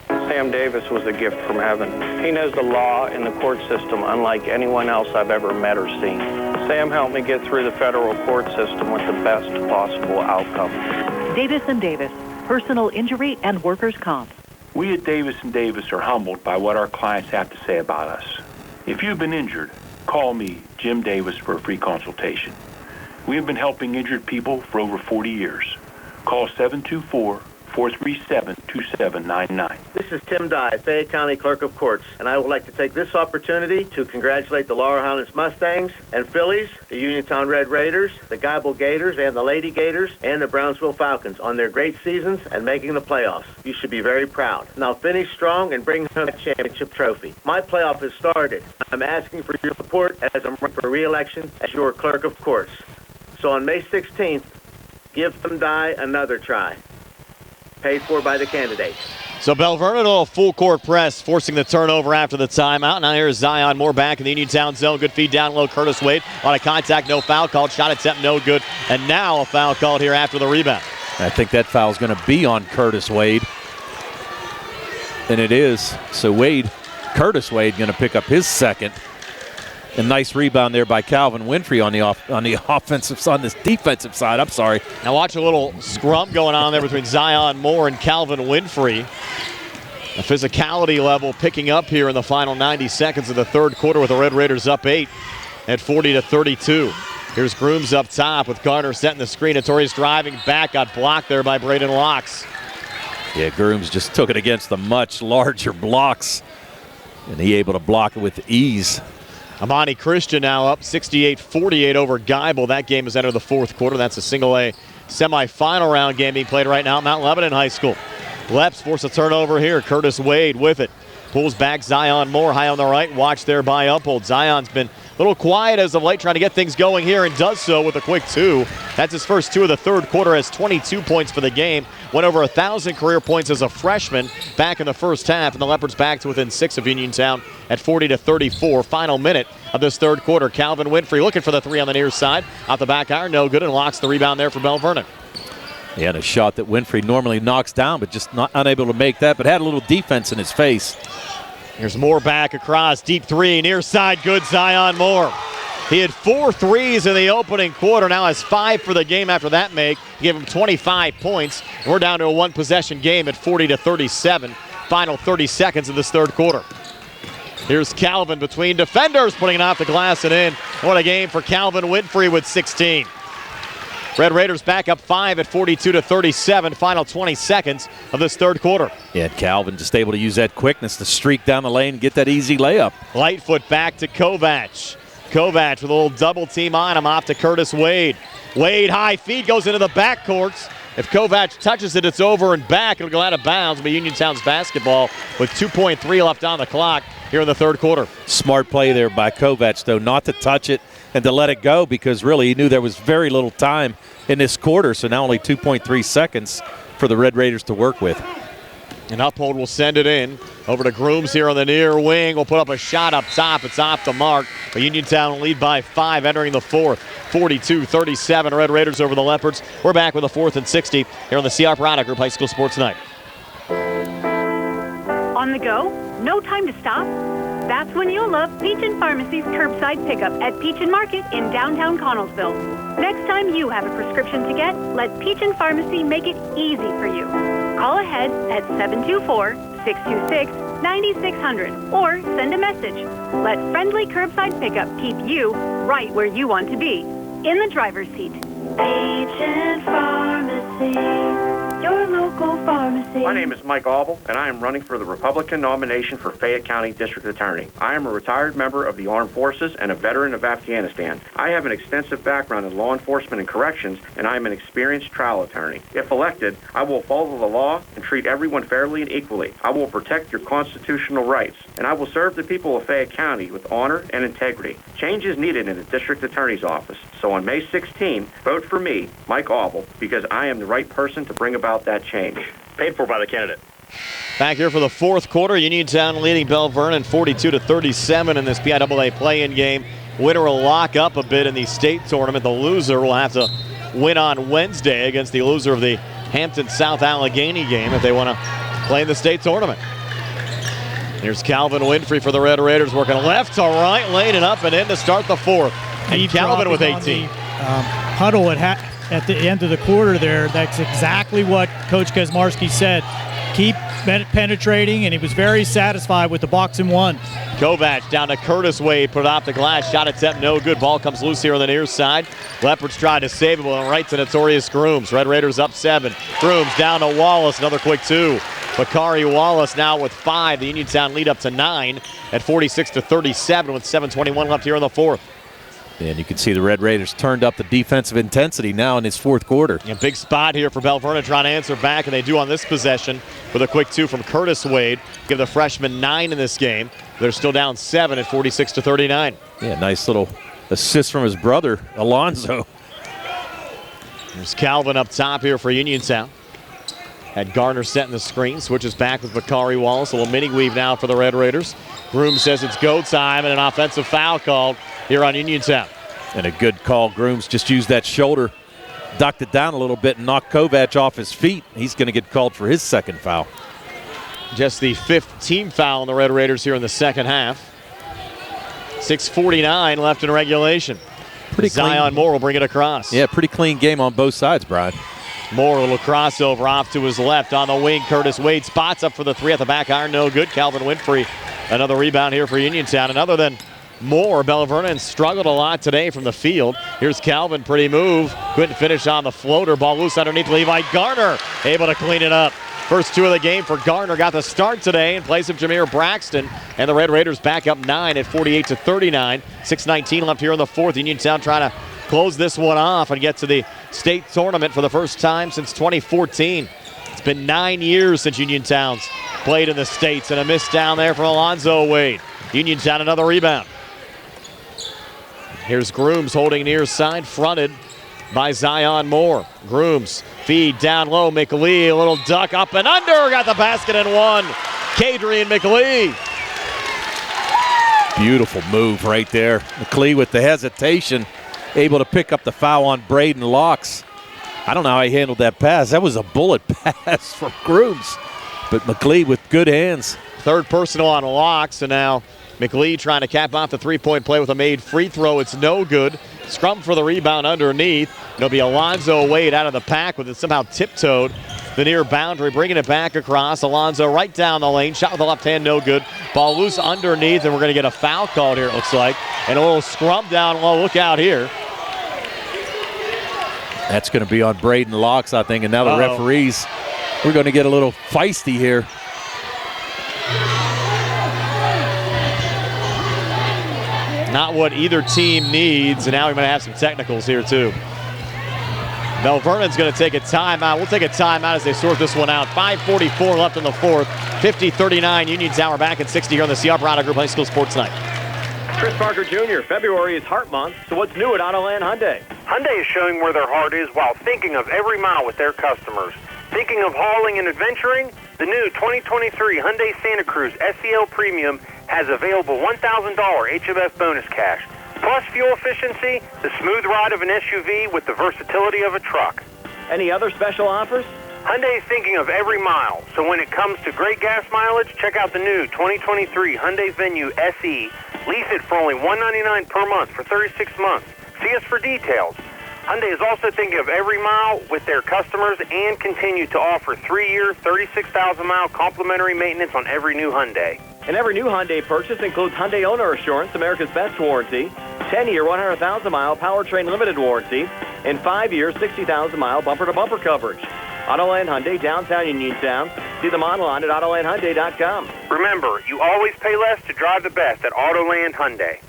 Sam Davis was a gift from heaven. He knows the law and the court system unlike anyone else I've ever met or seen. Sam helped me get through the federal court system with the best possible outcome. Davis & Davis, personal injury and workers' comp. We at Davis & Davis are humbled by what our clients have to say about us. If you've been injured, call me, Jim Davis, for a free consultation. We have been helping injured people for over 40 years. Call 724-437-2799. This is Tim Dye, Fayette County Clerk of Courts, and I would like to take this opportunity to congratulate the Lohr Highlands Mustangs and Phillies, the Uniontown Red Raiders, the Aubele Gators and the Lady Gators, and the Brownsville Falcons on their great seasons and making the playoffs. You should be very proud. Now finish strong and bring home a championship trophy. My playoff has started. I'm asking for your support as I'm running for re-election as your Clerk of Courts. So on May 16th, give Tim Dye another try. Paid for by the candidates. So Belle Vernon, a full court press, forcing the turnover after the timeout. Now here's Zion Moore back in the Uniontown zone. Good feed down low. Curtis Wade on a contact, no foul called. Shot attempt, no good. And now a foul called here after the rebound. I think that foul is going to be on Curtis Wade. And it is. So Curtis Wade going to pick up his second. A nice rebound there by Calvin Winfrey on the offensive side, on this defensive side. I'm sorry. Now watch a little scrum going on there between Zion Moore and Calvin Winfrey. A physicality level picking up here in the final 90 seconds of the third quarter with the Red Raiders up 8 at 40-32. Here's Grooms up top with Garner setting the screen. Notorious driving back, got blocked there by Braden Locks. Yeah, Grooms just took it against the much larger blocks, and he able to block it with ease. Amani Christian now up 68-48 over Geibel. That game has entered the fourth quarter. That's a single-A semifinal round game being played right now at Mount Lebanon High School. Leps force a turnover here. Curtis Wade with it. Pulls back Zion Moore high on the right. Watch there by Uphold. Zion's been a little quiet as of late, trying to get things going here, and does so with a quick 2. That's his first 2 of the third quarter. Has 22 points for the game. Went over 1,000 career points as a freshman back in the first half, and the Leopards back to within 6 of Uniontown at 40-34. Final minute of this third quarter. Calvin Winfrey looking for the 3 on the near side. Out the back iron, no good, and locks the rebound there for Belle Vernon. He had a shot that Winfrey normally knocks down, but just unable to make that, but had a little defense in his face. Here's Moore back across, deep 3, near side, good. Zion Moore. He had 4 threes in the opening quarter, now has 5 for the game after that make. Give him 25 points. We're down to a 1-possession game at 40-37. Final 30 seconds of this third quarter. Here's Calvin between defenders, putting it off the glass and in. What a game for Calvin Winfrey with 16. Red Raiders back up 5 at 42-37. Final 20 seconds of this third quarter. Yeah, Calvin just able to use that quickness to streak down the lane and get that easy layup. Lightfoot back to Kovac. Kovac with a little double team on him, off to Curtis Wade. Wade, high feed, goes into the backcourts. If Kovac touches it, it's over and back. It'll go out of bounds. It'll be Uniontown's basketball with 2.3 left on the clock here in the third quarter. Smart play there by Kovac, though, not to touch it and to let it go, because really he knew there was very little time in this quarter, so now only 2.3 seconds for the Red Raiders to work with. And Uphold will send it in. Over to Grooms here on the near wing. Will put up a shot up top. It's off the mark. But Uniontown will lead by 5 entering the fourth. 42-37. Red Raiders over the Leopards. We're back with a 4th and 60 here on the CR Parada Group High School Sports Night. On the go? No time to stop? That's when you'll love Peachin Pharmacy's curbside pickup at Peachin Market in downtown Connellsville. Next time you have a prescription to get, let Peachin Pharmacy make it easy for you. Call ahead at 724-626-9600 or send a message. Let friendly curbside pickup keep you right where you want to be, in the driver's seat. Peachin Pharmacy, your local local pharmacy. My name is Mike Aubele, and I am running for the Republican nomination for Fayette County District Attorney. I am a retired member of the Armed Forces and a veteran of Afghanistan. I have an extensive background in law enforcement and corrections, and I am an experienced trial attorney. If elected, I will follow the law and treat everyone fairly and equally. I will protect your constitutional rights, and I will serve the people of Fayette County with honor and integrity. Change is needed in the District Attorney's office, so on May 16, vote for me, Mike Aubele, because I am the right person to bring about that change. Paid for by the candidate. Back here for the fourth quarter, Uniontown leading Belle Vernon 42-37 in this PIAA play-in game. Winner will lock up a bit in the state tournament. The loser will have to win on Wednesday against the loser of the Hampton South Allegheny game if they want to play in the state tournament. Here's Calvin Winfrey for the Red Raiders, working left to right, lane and up and in to start the fourth. And Calvin with 18. Huddle at the end of the quarter there, that's exactly what Coach Kaczmarski said. Keep penetrating, and he was very satisfied with the box and one. Kovac down to Curtis Wade, put off the glass, shot attempt no good. Ball comes loose here on the near side. Leopards tried to save it, but right to Notorious Grooms. Red Raiders up 7. Grooms down to Wallace, another quick 2. Bakari Wallace now with 5. The Uniontown lead up to 9 at 46-37 with 7:21 left here in the fourth. And you can see the Red Raiders turned up the defensive intensity now in this fourth quarter. A big spot here for Belle Vernon trying to answer back, and they do on this possession with a quick 2 from Curtis Wade. Give the freshman 9 in this game. They're still down 7 at 46-39. Yeah, nice little assist from his brother, Alonzo. There's Calvin up top here for Uniontown. Had Garner setting the screen, switches back with Bakari Wallace. A little mini weave now for the Red Raiders. Groom says it's go time, and an offensive foul called here on Uniontown. And a good call. Grooms just used that shoulder, ducked it down a little bit, and knocked Kovac off his feet. He's going to get called for his second foul. Just the 5th team foul on the Red Raiders here in the second half. 6:49 left in regulation. Zion Moore will bring it across. Yeah, pretty clean game on both sides, Brian. Moore, a little crossover off to his left on the wing. Curtis Wade spots up for the 3 at the back iron, no good. Calvin Winfrey, another rebound here for Uniontown. And other than Moore, Belle Vernon struggled a lot today from the field. Here's Calvin, pretty move. Couldn't finish on the floater. Ball loose underneath Levi Garner, able to clean it up. First 2 of the game for Garner, got the start today in place of Jameer Braxton. And the Red Raiders back up 9 at 48-39. 6:19 left here in the fourth. Uniontown trying to close this one off and get to the state tournament for the first time since 2014. It's been 9 years since Uniontown's played in the States, and a miss down there from Alonzo Wade. Uniontown another rebound. Here's Grooms holding near side, fronted by Zion Moore. Grooms feed down low. McLee, a little duck up and under. Got the basket and one. Kadrian McLee. Beautiful move right there. McLee with the hesitation, able to pick up the foul on Braden Locks. I don't know how he handled that pass. That was a bullet pass from Grooms. But McLee with good hands. Third personal on Locks, and now McLee trying to cap off the three-point play with a made free throw. It's no good. Scrum for the rebound underneath. It'll be Alonzo Wade out of the pack with it somehow tiptoed the near boundary, bringing it back across. Alonzo right down the lane. Shot with the left hand, no good. Ball loose underneath, and we're going to get a foul called here, it looks like. And a little scrum down low. Look out here. That's going to be on Braden Locks, I think. And now the referees, we're going to get a little feisty here. Not what either team needs, and now we might have some technicals here too. Belle Vernon's going to take a timeout. We'll take a timeout as they sort this one out. 5:44 left in the fourth. 50-39 Uniontown. We're back at 60 here on the CR Product Group High School Sports Night. Chris Parker Jr., February is Heart Month, so what's new at Autoland Hyundai? Hyundai is showing where their heart is while thinking of every mile with their customers. Thinking of hauling and adventuring? The new 2023 Hyundai Santa Cruz SEL Premium has available $1,000 HMF bonus cash. Plus fuel efficiency, the smooth ride of an SUV with the versatility of a truck. Any other special offers? Hyundai is thinking of every mile, so when it comes to great gas mileage, check out the new 2023 Hyundai Venue SE. Lease it for only $199 per month for 36 months. See us for details. Hyundai is also thinking of every mile with their customers and continue to offer 3-year, 36,000-mile complimentary maintenance on every new Hyundai. And every new Hyundai purchase includes Hyundai Owner Assurance, America's best warranty, 10-year, 100,000-mile powertrain limited warranty, and 5-year, 60,000-mile bumper-to-bumper coverage. Autoland Hyundai, downtown Uniontown. See them online at autolandhyundai.com. Remember, you always pay less to drive the best at Autoland Hyundai.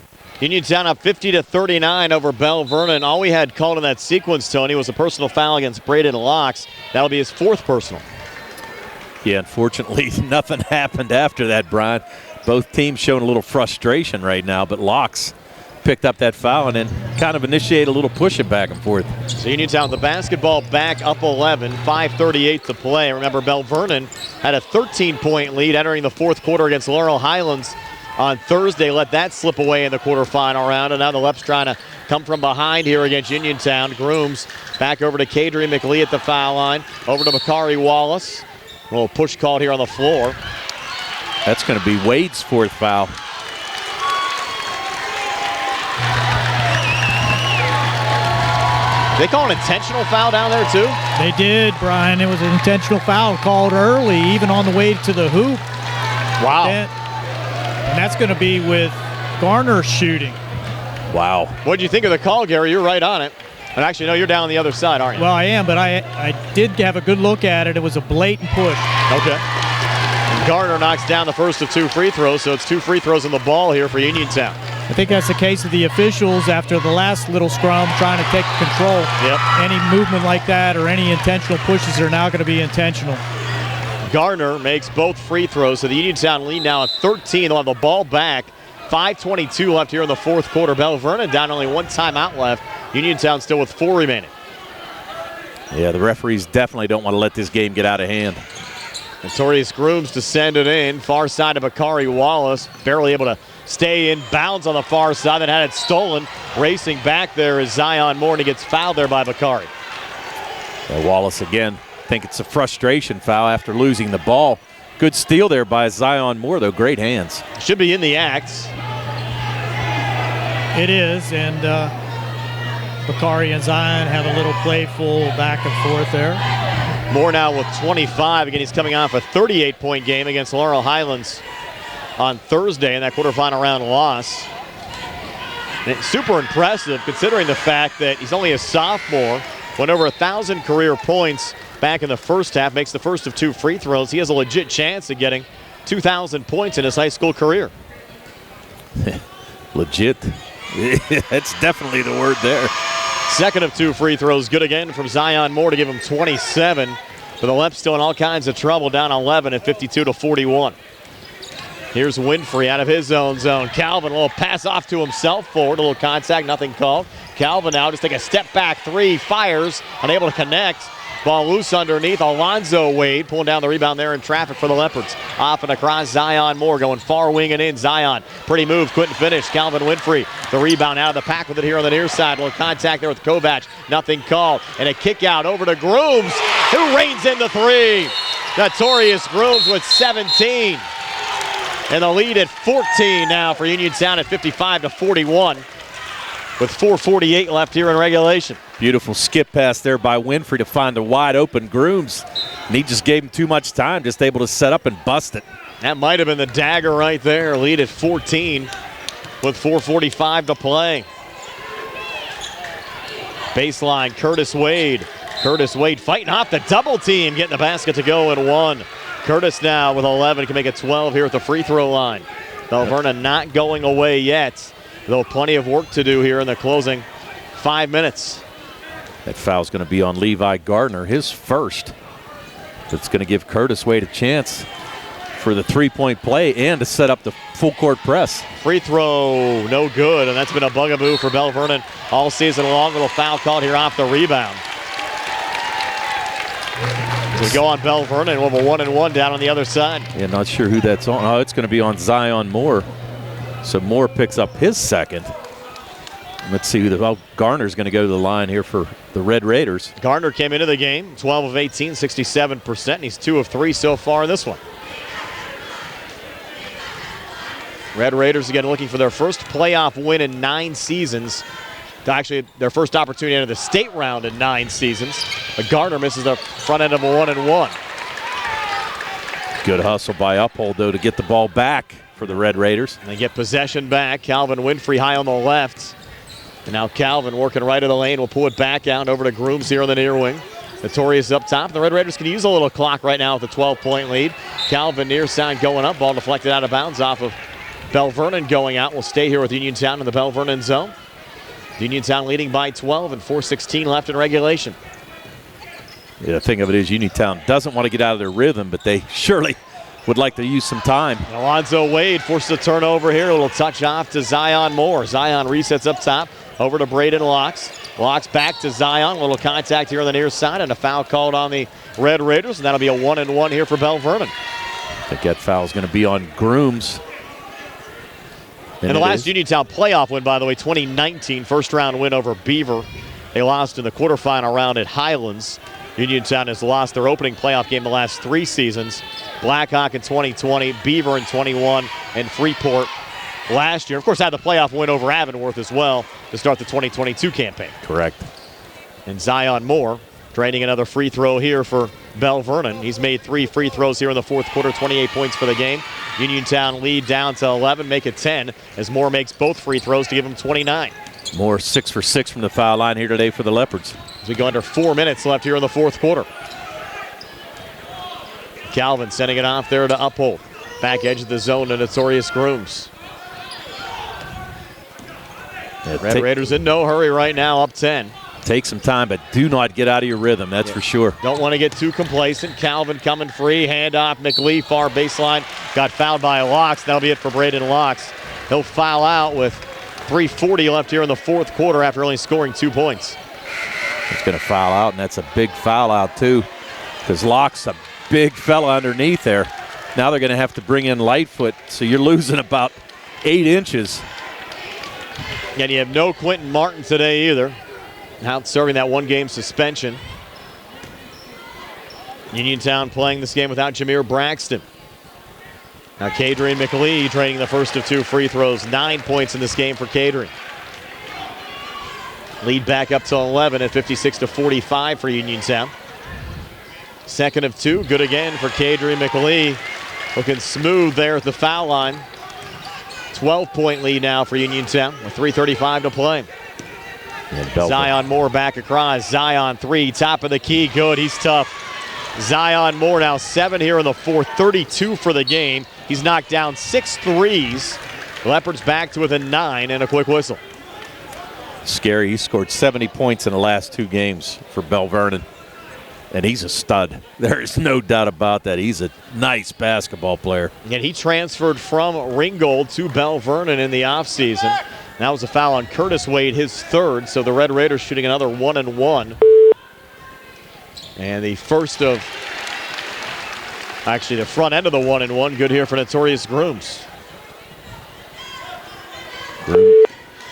Uniontown up 50-39 over Belle Vernon. All we had called in that sequence, Tony, was a personal foul against Braden Locks. That'll be his 4th personal. Yeah, unfortunately, nothing happened after that, Brian. Both teams showing a little frustration right now, but Locks picked up that foul and then kind of initiated a little pushing back and forth. So Uniontown, the basketball back up 11, 5:38 to play. Remember, Belle Vernon had a 13-point lead entering the 4th quarter against Laurel Highlands on Thursday. Let that slip away in the quarterfinal round, and now the Leps trying to come from behind here against Uniontown. Grooms back over to Kadri McLee at the foul line, over to Bakari Wallace. A little push called here on the floor. That's going to be Wade's 4th foul. They call an intentional foul down there too? They did, Brian. It was an intentional foul called early, even on the way to the hoop. Wow. And that's going to be with Garner shooting. Wow. What did you think of the call, Gary? You're right on it. And actually, no, you're down on the other side, aren't you? Well, I am, but I did have a good look at it. It was a blatant push. Okay. And Garner knocks down the first of 2 free throws, so it's 2 free throws in the ball here for Uniontown. I think that's the case of the officials after the last little scrum trying to take control. Yep. Any movement like that or any intentional pushes are now going to be intentional. Garner makes both free throws, so the Uniontown lead now at 13. They'll have the ball back. 5:22 left here in the 4th quarter. Belle Vernon down, only 1 timeout left. Uniontown still with 4 remaining. Yeah, the referees definitely don't want to let this game get out of hand. Notorious Grooms to send it in. Far side of Bakari Wallace. Barely able to stay in bounds on the far side. Then had it stolen. Racing back there is Zion Moore, and he gets fouled there by Bakari. Wallace again. I think it's a frustration foul after losing the ball. Good steal there by Zion Moore, though. Great hands. Should be in the act. It is, and Bakari and Zion have a little playful back and forth there. Moore now with 25. Again, he's coming off a 38-point game against Laurel Highlands on Thursday in that quarterfinal round loss. And it's super impressive considering the fact that he's only a sophomore, went over 1,000 career points back in the first half, makes the first of 2 free throws. He has a legit chance of getting 2,000 points in his high school career. Legit. That's definitely the word there. Second of 2 free throws, good again from Zion Moore to give him 27. But the Leps still in all kinds of trouble, down 11 at 52-41. Here's Winfrey out of his own zone. Calvin, a little pass off to himself forward, a little contact, nothing called. Calvin now just take a step back 3, fires, unable to connect. Ball loose underneath. Alonzo Wade pulling down the rebound there in traffic for the Leopards. Off and across Zion Moore going far wing and in. Zion, pretty move, couldn't finish. Calvin Winfrey, the rebound out of the pack with it here on the near side. A little contact there with Kovac, nothing called. And a kick out over to Grooms, who reigns in the 3. Notorious Grooms with 17. And the lead at 14 now for Uniontown at 55-41. With 4:48 left here in regulation. Beautiful skip pass there by Winfrey to find a wide open Grooms. And he just gave him too much time, just able to set up and bust it. That might have been the dagger right there. Lead at 14 with 4:45 to play. Baseline, Curtis Wade. Curtis Wade fighting off the double team, getting the basket to go in 1. Curtis now with 11, can make it 12 here at the free throw line. Belle Vernon not going away yet, though plenty of work to do here in the closing 5 minutes. That foul's going to be on Levi Gardner, his first. It's going to give Curtis Wade a chance for the 3-point play and to set up the full court press. Free throw, no good, and that's been a bugaboo for Belle Vernon all season long. Little foul called here off the rebound. So we go on Belle Vernon, we'll have a 1-and-1 down on the other side. Yeah, not sure who that's on. Oh, it's going to be on Zion Moore. So Moore picks up his second. Let's see who Garner's going to go to the line here for the Red Raiders. Garner came into the game, 12 of 18, 67%, and he's 2 of 3 so far in this one. Red Raiders again looking for their first playoff win in 9 seasons. Actually, their first opportunity into the state round in 9 seasons. But Garner misses the front end of a 1-and-1. Good hustle by Uphold, though, to get the ball back for the Red Raiders. And they get possession back. Calvin Winfrey high on the left. And now Calvin working right of the lane will pull it back out over to Grooms here on the near wing. Notorious up top. The Red Raiders can use a little clock right now with a 12-point lead. Calvin near side going up. Ball deflected out of bounds off of Belle Vernon going out. We'll stay here with Uniontown in the Belle Vernon zone. Uniontown leading by 12 and 4:16 left in regulation. Yeah, the thing of it is Uniontown doesn't want to get out of their rhythm, but they surely would like to use some time. Alonzo Wade forces a turnover here. A little touch off to Zion Moore. Zion resets up top over to Braden Locks. Locks back to Zion. A little contact here on the near side and a foul called on the Red Raiders, and that'll be a 1-and-1 here for Belle Vernon. I think that foul is going to be on Grooms. And the last Uniontown playoff win, by the way, 2019 first-round win over Beaver. They lost in the quarterfinal round at Highlands. Uniontown has lost their opening playoff game the last 3 seasons. Blackhawk in 2020, Beaver in 21, and Freeport last year. Of course, had the playoff win over Avonworth as well to start the 2022 campaign. Correct. And Zion Moore draining another free throw here for Belle Vernon. He's made 3 free throws here in the fourth quarter, 28 points for the game. Uniontown lead down to 11, make it 10 as Moore makes both free throws to give him 29. Moore 6 for 6 from the foul line here today for the Leopards. As we go under 4 minutes left here in the fourth quarter. Calvin sending it off there to Uphold. Back edge of the zone to Notorious Grooms. Red Raiders in no hurry right now, up 10. Take some time, but do not get out of your rhythm, that's for sure. Don't want to get too complacent. Calvin coming free, handoff, McLee, far baseline. Got fouled by Locks. That'll be it for Braden Locks. He'll foul out with 3:40 left here in the fourth quarter after only scoring 2 points. He's going to foul out, and that's a big foul out too, because Locke's a big fella underneath there. Now they're going to have to bring in Lightfoot, so you're losing about 8 inches. And you have no Quentin Martin today either. Out serving that 1-game suspension. Uniontown playing this game without Jameer Braxton. Now Kadrian McLee trading the first of 2 free throws. 9 points in this game for Kadrian. Lead back up to 11 at 56-45 for Uniontown. Second of 2, good again for Kadrian McLee. Looking smooth there at the foul line. 12-point lead now for Uniontown with 3:35 to play. Zion Moore back across. Zion 3, top of the key, good. He's tough. Zion Moore now 7 here in the fourth, 32 for the game. He's knocked down 6 threes. Leopards back to within 9 and a quick whistle. Scary. He scored 70 points in the last 2 games for Belle Vernon. And he's a stud. There is no doubt about that. He's a nice basketball player. And he transferred from Ringgold to Belle Vernon in the offseason. That was a foul on Curtis Wade, his 3rd. So the Red Raiders shooting another 1-and-1. And the first of, actually the front end of the 1-and-1. Good here for Notorious Grooms.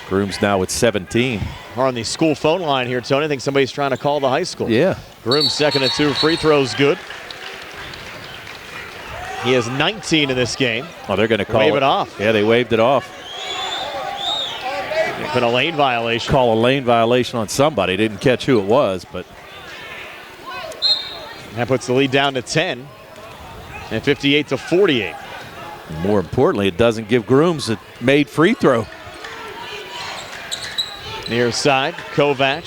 Grooms now with 17. We're on the school phone line here, Tony. I think somebody's trying to call the high school. Yeah. Grooms second and 2 free throws good. He has 19 in this game. Oh, they're going to call wave it off. Yeah, they waved it off. Been a lane violation. Call a lane violation on somebody. Didn't catch who it was, but that puts the lead down to 10 and 58-48. More importantly, it doesn't give Grooms a made free throw. Near side, Kovac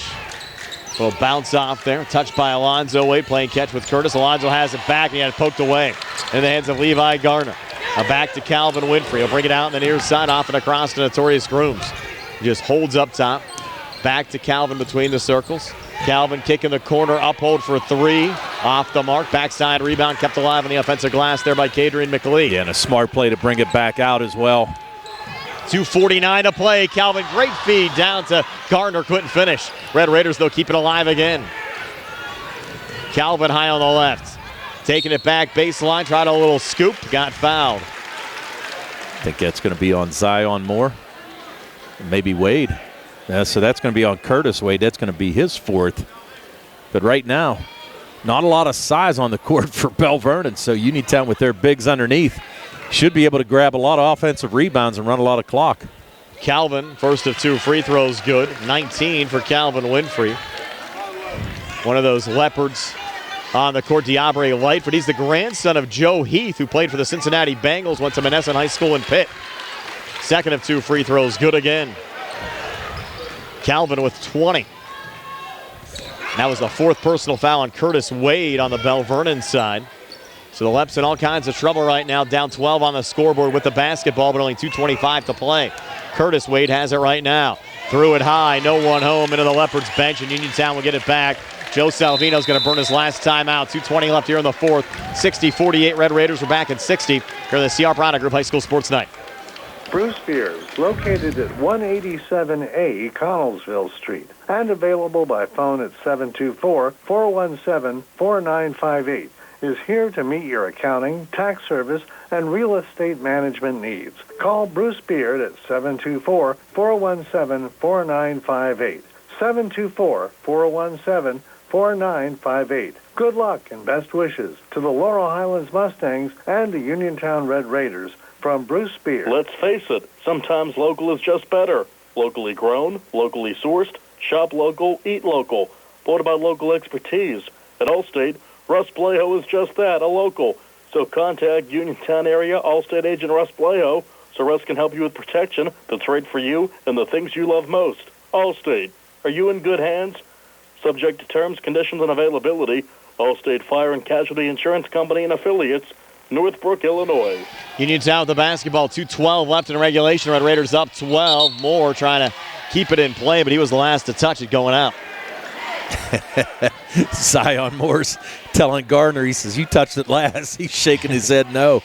will bounce off there. Touched by Alonzo Wade, playing catch with Curtis. Alonzo has it back, and he had it poked away in the hands of Levi Garner. Now back to Calvin Winfrey. He'll bring it out on the near side, off and across to Notorious Grooms. He just holds up top. Back to Calvin between the circles. Calvin kicking the corner, Uphold for 3. Off the mark, backside rebound, kept alive on the offensive glass there by Kadrian McLee. Yeah, and a smart play to bring it back out as well. 2:49 to play. Calvin, great feed down to Gardner, couldn't finish. Red Raiders, though, keep it alive again. Calvin high on the left. Taking it back, baseline, tried a little scoop, got fouled. I think that's going to be on Zion Moore. Maybe Wade. So that's going to be on Curtis Wade. That's going to be his 4th. But right now, not a lot of size on the court for Belle Vernon, so Uniontown with their bigs underneath should be able to grab a lot of offensive rebounds and run a lot of clock. Calvin, first of 2 free throws good. 19 for Calvin Winfrey. One of those Leopards on the court, Diabre Lightfoot. He's the grandson of Joe Heath, who played for the Cincinnati Bengals, went to Monessen High School in Pitt. Second of 2 free throws, good again. Calvin with 20. That was the 4th personal foul on Curtis Wade on the Belle Vernon side. So the Leps in all kinds of trouble right now, down 12 on the scoreboard with the basketball, but only 2:25 to play. Curtis Wade has it right now. Threw it high, no one home into the Leopards bench, and Uniontown will get it back. Joe Salvino's going to burn his last timeout. 2:20 left here in the 4th. 60-48 Red Raiders. We're back at 60 here at the CR Product Group High School Sports Night. Bruce Beers, located at 187A Connellsville Street, and available by phone at 724-417-4958, is here to meet your accounting, tax service, and real estate management needs. Call Bruce Beard at 724-417-4958. 724-417-4958. Good luck and best wishes to the Laurel Highlands Mustangs and the Uniontown Red Raiders from Bruce Beard. Let's face it, sometimes local is just better. Locally grown, locally sourced, shop local, eat local. But what about local expertise? At Allstate, Russ Blejo is just that, a local. So contact Uniontown area Allstate agent Russ Blejo so Russ can help you with protection that's right for you and the things you love most. Allstate, are you in good hands? Subject to terms, conditions, and availability. Allstate Fire and Casualty Insurance Company and affiliates, Northbrook, Illinois. Uniontown with the basketball, 2:12 left in regulation. Red Raiders up 12. Moore trying to keep it in play, but he was the last to touch it going out. Zion Moore's telling Gardner, he says, you touched it last. He's shaking his head no.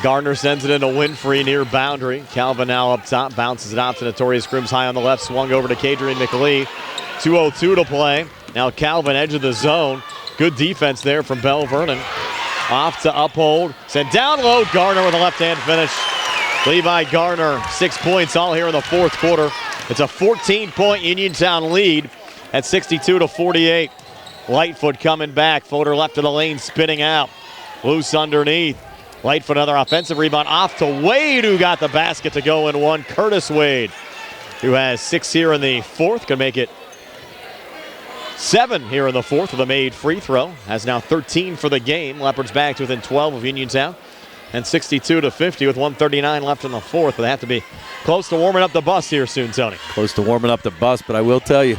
Gardner sends it into Winfrey near boundary. Calvin now up top, bounces it out to Notorious Grooms high on the left, swung over to Kadrian McLee. 2:02 to play. Now Calvin edge of the zone. Good defense there from Belle Vernon. Off to Uphold. Sent down low. Gardner with a left-hand finish. Levi Gardner, 6 points all here in the 4th quarter. It's a 14-point Uniontown lead at 62-48. Lightfoot coming back. Floater left of the lane, spinning out. Loose underneath. Lightfoot another offensive rebound off to Wade, who got the basket to go in one. Curtis Wade, who has 6 here in the 4th, can make it 7 here in the 4th with a made free throw. Has now 13 for the game. Leopards back to within 12 of Uniontown. And 62-50 with 1:39 left in the 4th. They have to be close to warming up the bus here soon, Tony. Close to warming up the bus, but I will tell you,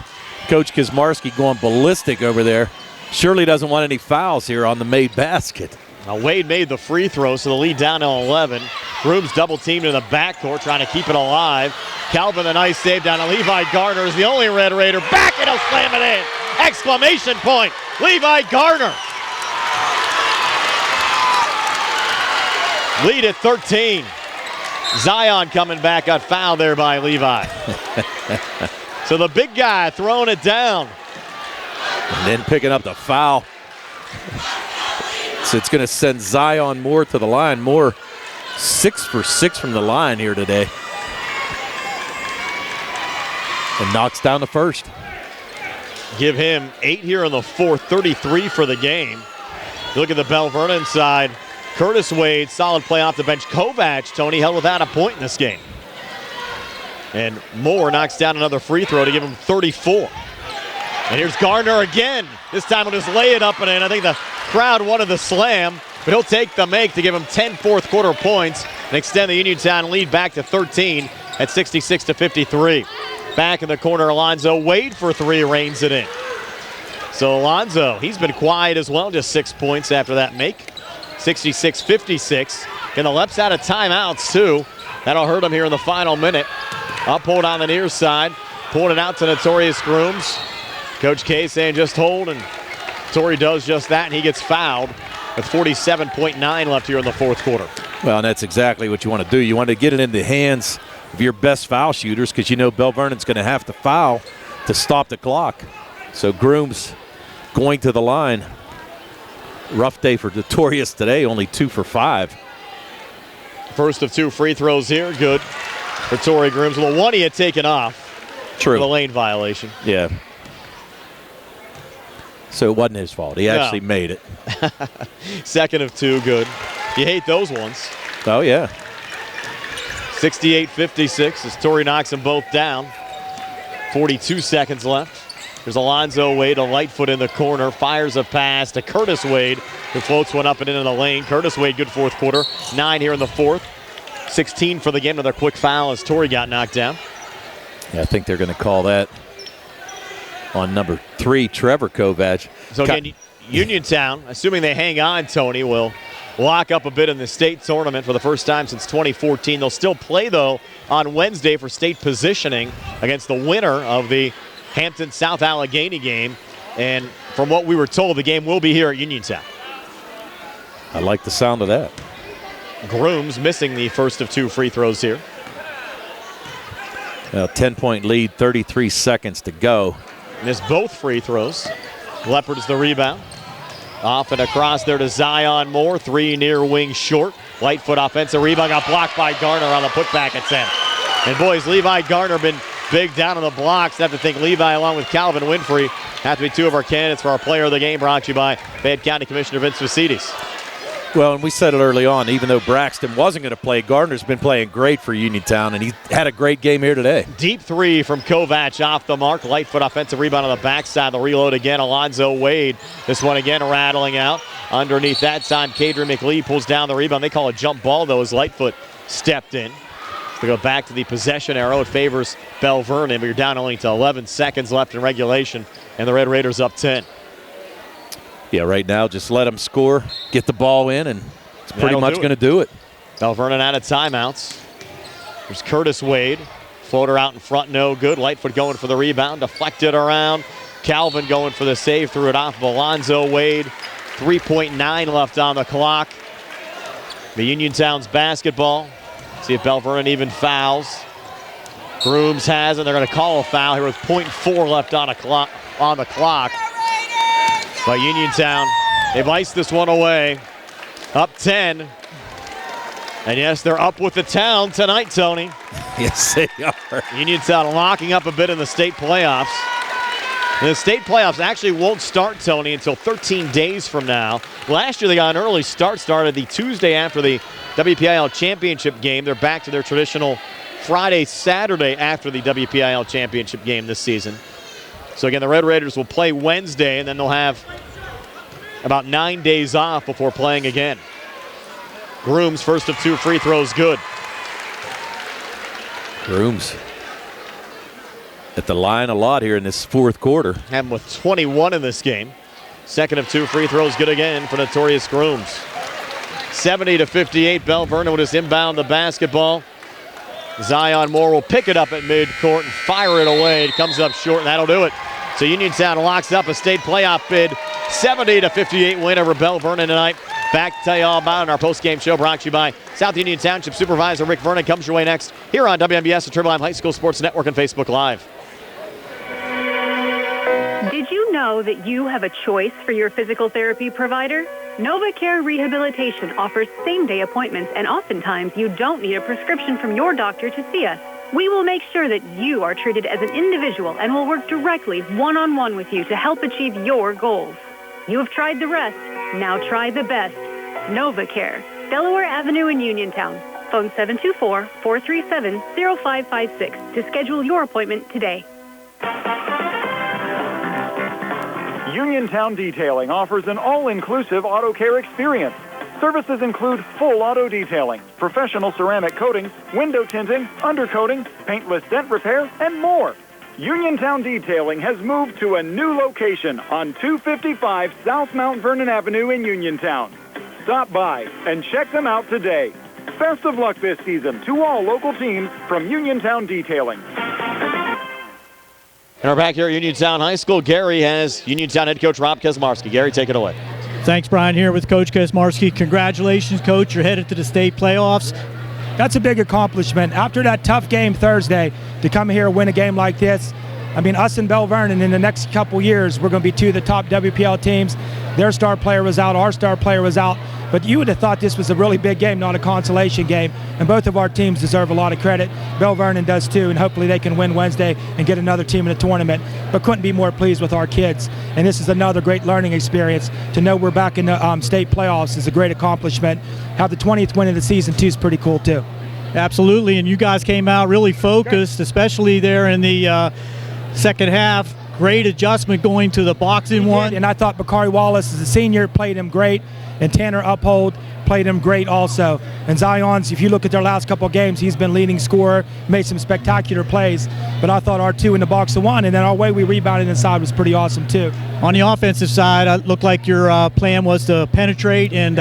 Coach Kazmarski going ballistic over there. Surely doesn't want any fouls here on the made basket. Now Wade made the free throw, so the lead down to 11. Grooms double teamed in the backcourt, trying to keep it alive. Calvin, a nice save down to Levi Gardner, is the only Red Raider. Back and he'll slam it in. Exclamation point, Levi Gardner. Lead at 13. Zion coming back, got fouled there by Levi. So the big guy throwing it down. And then picking up the foul. So it's going to send Zion Moore to the line. Moore 6 for 6 from the line here today. And knocks down the first. Give him 8 here in the 4th, 33 for the game. Look at the Belle Vernon side. Curtis Wade, solid play off the bench. Kovac, Tony, held without a point in this game. And Moore knocks down another free throw to give him 34. And here's Gardner again. This time he'll just lay it up and in. I think the crowd wanted the slam, but he'll take the make to give him 10 fourth quarter points and extend the Uniontown lead back to 13 at 66-53. Back in the corner, Alonzo Wade for 3 reins it in. So Alonzo, he's been quiet as well, just 6 points after that make. 66-56. And the Leps out of timeouts too. That'll hurt him here in the final minute. Uphold on the near side. Pulling it out to Notorious Grooms. Coach K saying just hold, and Torrey does just that, and he gets fouled with 47.9 left here in the 4th quarter. Well, and that's exactly what you want to do. You want to get it in the hands of your best foul shooters, because you know Belle Vernon's going to have to foul to stop the clock. So Grooms going to the line. Rough day for Notorious today, only 2 for 5. First of 2 free throws here, good for Torrey Grooms. Well, one he had taken off. True. The lane violation. Yeah. So it wasn't his fault. He actually made it. Second of 2, good. You hate those ones. Oh, yeah. 68-56 as Torrey knocks them both down. 42 seconds left. There's Alonzo Wade, a Lightfoot in the corner, fires a pass to Curtis Wade, who floats one up and into the lane. Curtis Wade, good 4th quarter. 9 here in the 4th. 16 for the game. Another quick foul as Torrey got knocked down. Yeah, I think they're going to call that. on number 3, Trevor Kovac. So again, Uniontown, assuming they hang on, Tony, will lock up a bit in the state tournament for the first time since 2014. They'll still play, though, on Wednesday for state positioning against the winner of the Hampton-South Allegheny game. And from what we were told, the game will be here at Uniontown. I like the sound of that. Grooms missing the first of 2 free throws here. 10-point lead, 33 seconds to go. Missed both free throws. Leopards the rebound. Off and across there to Zion Moore. 3 near wing short. Lightfoot offensive rebound. Got blocked by Garner on the putback attempt. And boys, Levi Garner been big down on the blocks. Have to think Levi along with Calvin Winfrey have to be 2 of our candidates for our player of the game, brought to you by Fayette County Commissioner Vince Vasidis. Well, and we said it early on, even though Braxton wasn't going to play, Gardner's been playing great for Uniontown, and he had a great game here today. Deep 3 from Kovac off the mark. Lightfoot offensive rebound on the backside. The reload again, Alonzo Wade. This one again rattling out. Underneath that time, Kadrian McLeod pulls down the rebound. They call a jump ball, though, as Lightfoot stepped in. To go back to the possession arrow, it favors Belle Vernon, but you're down only to 11 seconds left in regulation, and the Red Raiders up 10. Yeah, right now, just let them score, get the ball in, and it's pretty much going to do it. Belle Vernon out of timeouts. There's Curtis Wade. Floater out in front, no good. Lightfoot going for the rebound, deflected around. Calvin going for the save, threw it off of Alonzo Wade. 3.9 left on the clock. The Uniontown's basketball. See if Belle Vernon even fouls. Grooms has, and they're going to call a foul here with 0.4 left on the clock. But Uniontown, they've iced this one away. Up 10. And yes, they're up with the town tonight, Tony. Yes, they are. Uniontown locking up a bit in the state playoffs. And the state playoffs actually won't start, Tony, until 13 days from now. Last year they got an early start, started the Tuesday after the WPIAL championship game. They're back to their traditional Friday, Saturday after the WPIAL championship game this season. So again, the Red Raiders will play Wednesday, and then they'll have about 9 days off before playing again. Grooms, first of 2 free throws, good. Grooms at the line a lot here in this fourth quarter. Have him with 21 in this game. Second of 2 free throws, good again for Notorious Grooms. 70-58, Belle Vernon will just inbound the basketball. Zion Moore will pick it up at midcourt and fire it away. It comes up short, and that'll do it. So Uniontown locks up a state playoff bid. 70-58 win over Belle Vernon tonight. Back to tell you all about it in our post-game show brought to you by South Union Township Supervisor Rick Vernon. Comes your way next here on WMBS, the Triple M High School Sports Network, and Facebook Live. Did you know that you have a choice for your physical therapy provider? NovaCare Rehabilitation offers same-day appointments, and oftentimes you don't need a prescription from your doctor to see us. We will make sure that you are treated as an individual and will work directly one-on-one with you to help achieve your goals. You have tried the rest. Now try the best. NovaCare, Delaware Avenue in Uniontown. Phone 724-437-0556 to schedule your appointment today. Uniontown Detailing offers an all-inclusive auto care experience. Services include full auto detailing, professional ceramic coatings, window tinting, undercoating, paintless dent repair, and more. Uniontown Detailing has moved to a new location on 255 South Mount Vernon Avenue in Uniontown. Stop by and check them out today. Best of luck this season to all local teams from Uniontown Detailing. And we're back here at Uniontown High School. Gary has Uniontown head coach Rob Kesmarski. Gary, take it away. Thanks, Brian, here with Coach Kesmarski. Congratulations, Coach. You're headed to the state playoffs. That's a big accomplishment. After that tough game Thursday, to come here and win a game like this, I mean, us and Belle Vernon in the next couple years, we're going to be 2 of the top WPL teams. Their star player was out, our star player was out. But you would have thought this was a really big game, not a consolation game. And both of our teams deserve a lot of credit. Belle Vernon does too, and hopefully they can win Wednesday and get another team in the tournament. But couldn't be more pleased with our kids. And this is another great learning experience. To know we're back in the state playoffs is a great accomplishment. Have the 20th win of the season too is pretty cool too. Absolutely, and you guys came out really focused, especially there in the second half. Great adjustment going to the boxing one. And I thought Bakari Wallace, as a senior, played him great. And Tanner Uphold played him great also. And Zion's, if you look at their last couple of games, he's been leading scorer, made some spectacular plays. But I thought our 2 in the box of 1, and then our way we rebounded inside was pretty awesome too. On the offensive side, it looked like your plan was to penetrate, and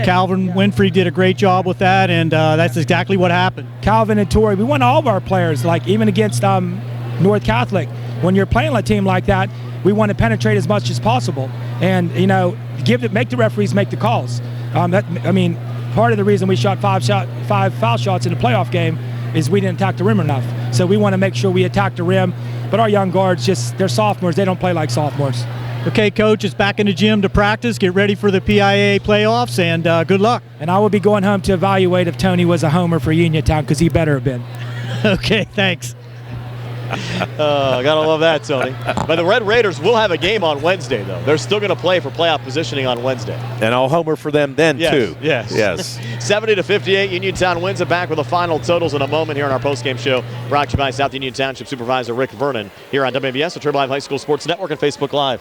Calvin Winfrey did a great job with that, and that's exactly what happened. Calvin and Torrey, we want all of our players, like even against North Catholic. When you're playing a team like that, we want to penetrate as much as possible, and make the referees make the calls. Part of the reason we shot 5 foul shots in the playoff game is we didn't attack the rim enough. So we want to make sure we attack the rim. But our young guards, they're sophomores. They don't play like sophomores. Okay, Coach, it's back in the gym to practice. Get ready for the PIAA playoffs, and good luck. And I will be going home to evaluate if Tony was a homer for Uniontown, because he better have been. Okay, thanks. Gotta love that, Tony. But the Red Raiders will have a game on Wednesday, though. They're still going to play for playoff positioning on Wednesday. And I'll homer for them then, too. Yes. 70-58, Uniontown wins it. Back with the final totals in a moment here on our postgame show. Brought to you by South Union Township Supervisor Rick Vernon here on WMBS, the Triple Live High School Sports Network, and Facebook Live.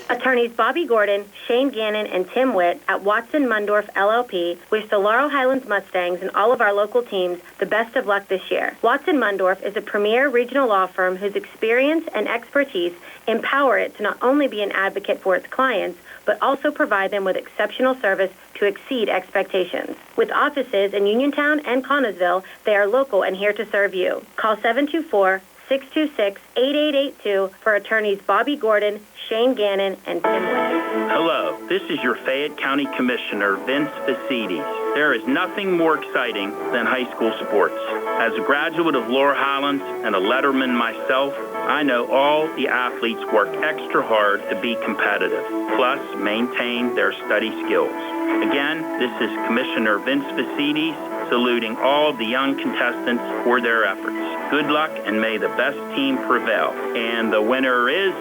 Attorneys Bobby Gordon, Shane Gannon, and Tim Witt at Watson Mundorf LLP wish the Laurel Highlands Mustangs and all of our local teams the best of luck this year. Watson Mundorf is a premier regional law firm whose experience and expertise empower it to not only be an advocate for its clients, but also provide them with exceptional service to exceed expectations. With offices in Uniontown and Connellsville, they are local and here to serve you. Call 724-626-8882 for attorneys Bobby Gordon, Shane Gannon, and Tim Witt. Hello, this is your Fayette County Commissioner, Vince Vicides. There is nothing more exciting than high school sports. As a graduate of Lohr Highlands and a letterman myself, I know all the athletes work extra hard to be competitive, plus maintain their study skills. Again, this is Commissioner Vince Vicides saluting all of the young contestants for their efforts. Good luck, and may the best team prevail. And the winner is...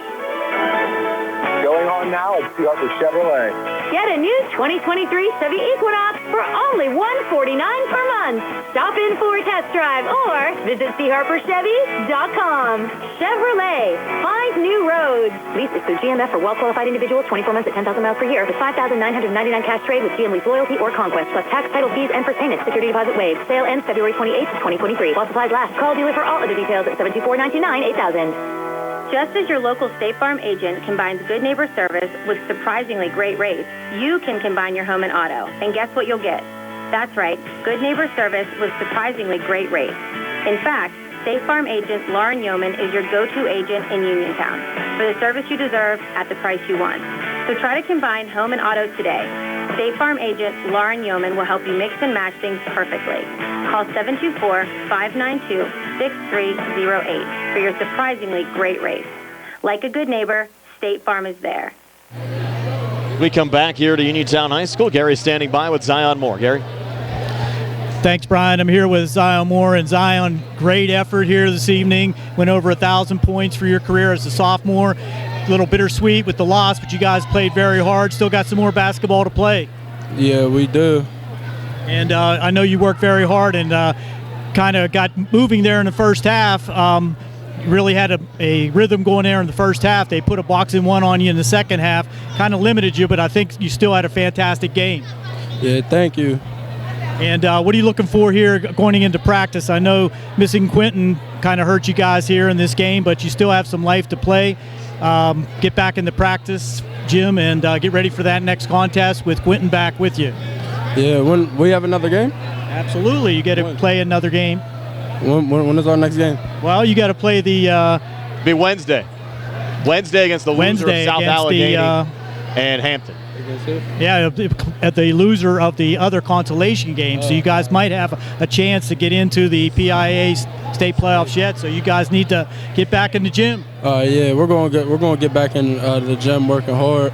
Going on now at Seattle Chevrolet. Get a new 2023 Chevy Equinox for only $149 per month. Stop in for a test drive or visit charperchevy.com. Chevrolet, find new roads. Lease is through GMF for well-qualified individuals, 24 months at 10,000 miles per year, with $5,999 cash trade with GM Lease Loyalty or Conquest, plus tax, title fees, and first payment. Security deposit waived. Sale ends February 28th, 2023. While supplies last. Call dealer for all other details at 724-929-8000. Just as your local State Farm agent combines good neighbor service with surprisingly great rates, you can combine your home and auto. And guess what you'll get? That's right, good neighbor service with surprisingly great rates. In fact, State Farm agent Lauren Yeoman is your go-to agent in Uniontown for the service you deserve at the price you want. So try to combine home and auto today. State Farm agent Lauren Yeoman will help you mix and match things perfectly. Call 724-592-6308 for your surprisingly great rates. Like a good neighbor, State Farm is there. We come back here to Uniontown High School. Gary's standing by with Zion Moore. Gary? Thanks, Brian. I'm here with Zion Moore. And Zion, great effort here this evening. Went over 1,000 points for your career as a sophomore. A little bittersweet with the loss, but you guys played very hard. Still got some more basketball to play. Yeah, we do. And I know you worked very hard and kind of got moving there in the first half. You really had a rhythm going there in the first half. They put a box and one on you in the second half. Kind of limited you, but I think you still had a fantastic game. Yeah, thank you. And what are you looking for here going into practice? I know missing Quentin kind of hurt you guys here in this game, but you still have some life to play. Get back in the practice gym and get ready for that next contest with Quentin back with you. Yeah, when we have another game? Absolutely, you get to play another game. When is our next game? Well, you got to play the... be Wednesday. Wednesday against the loser of South Allegheny and Hampton. Yeah, at the loser of the other consolation game. So you guys might have a chance to get into the PIAA state playoffs yet. So you guys need to get back in the gym. Yeah, we're going to get back in the gym, working hard,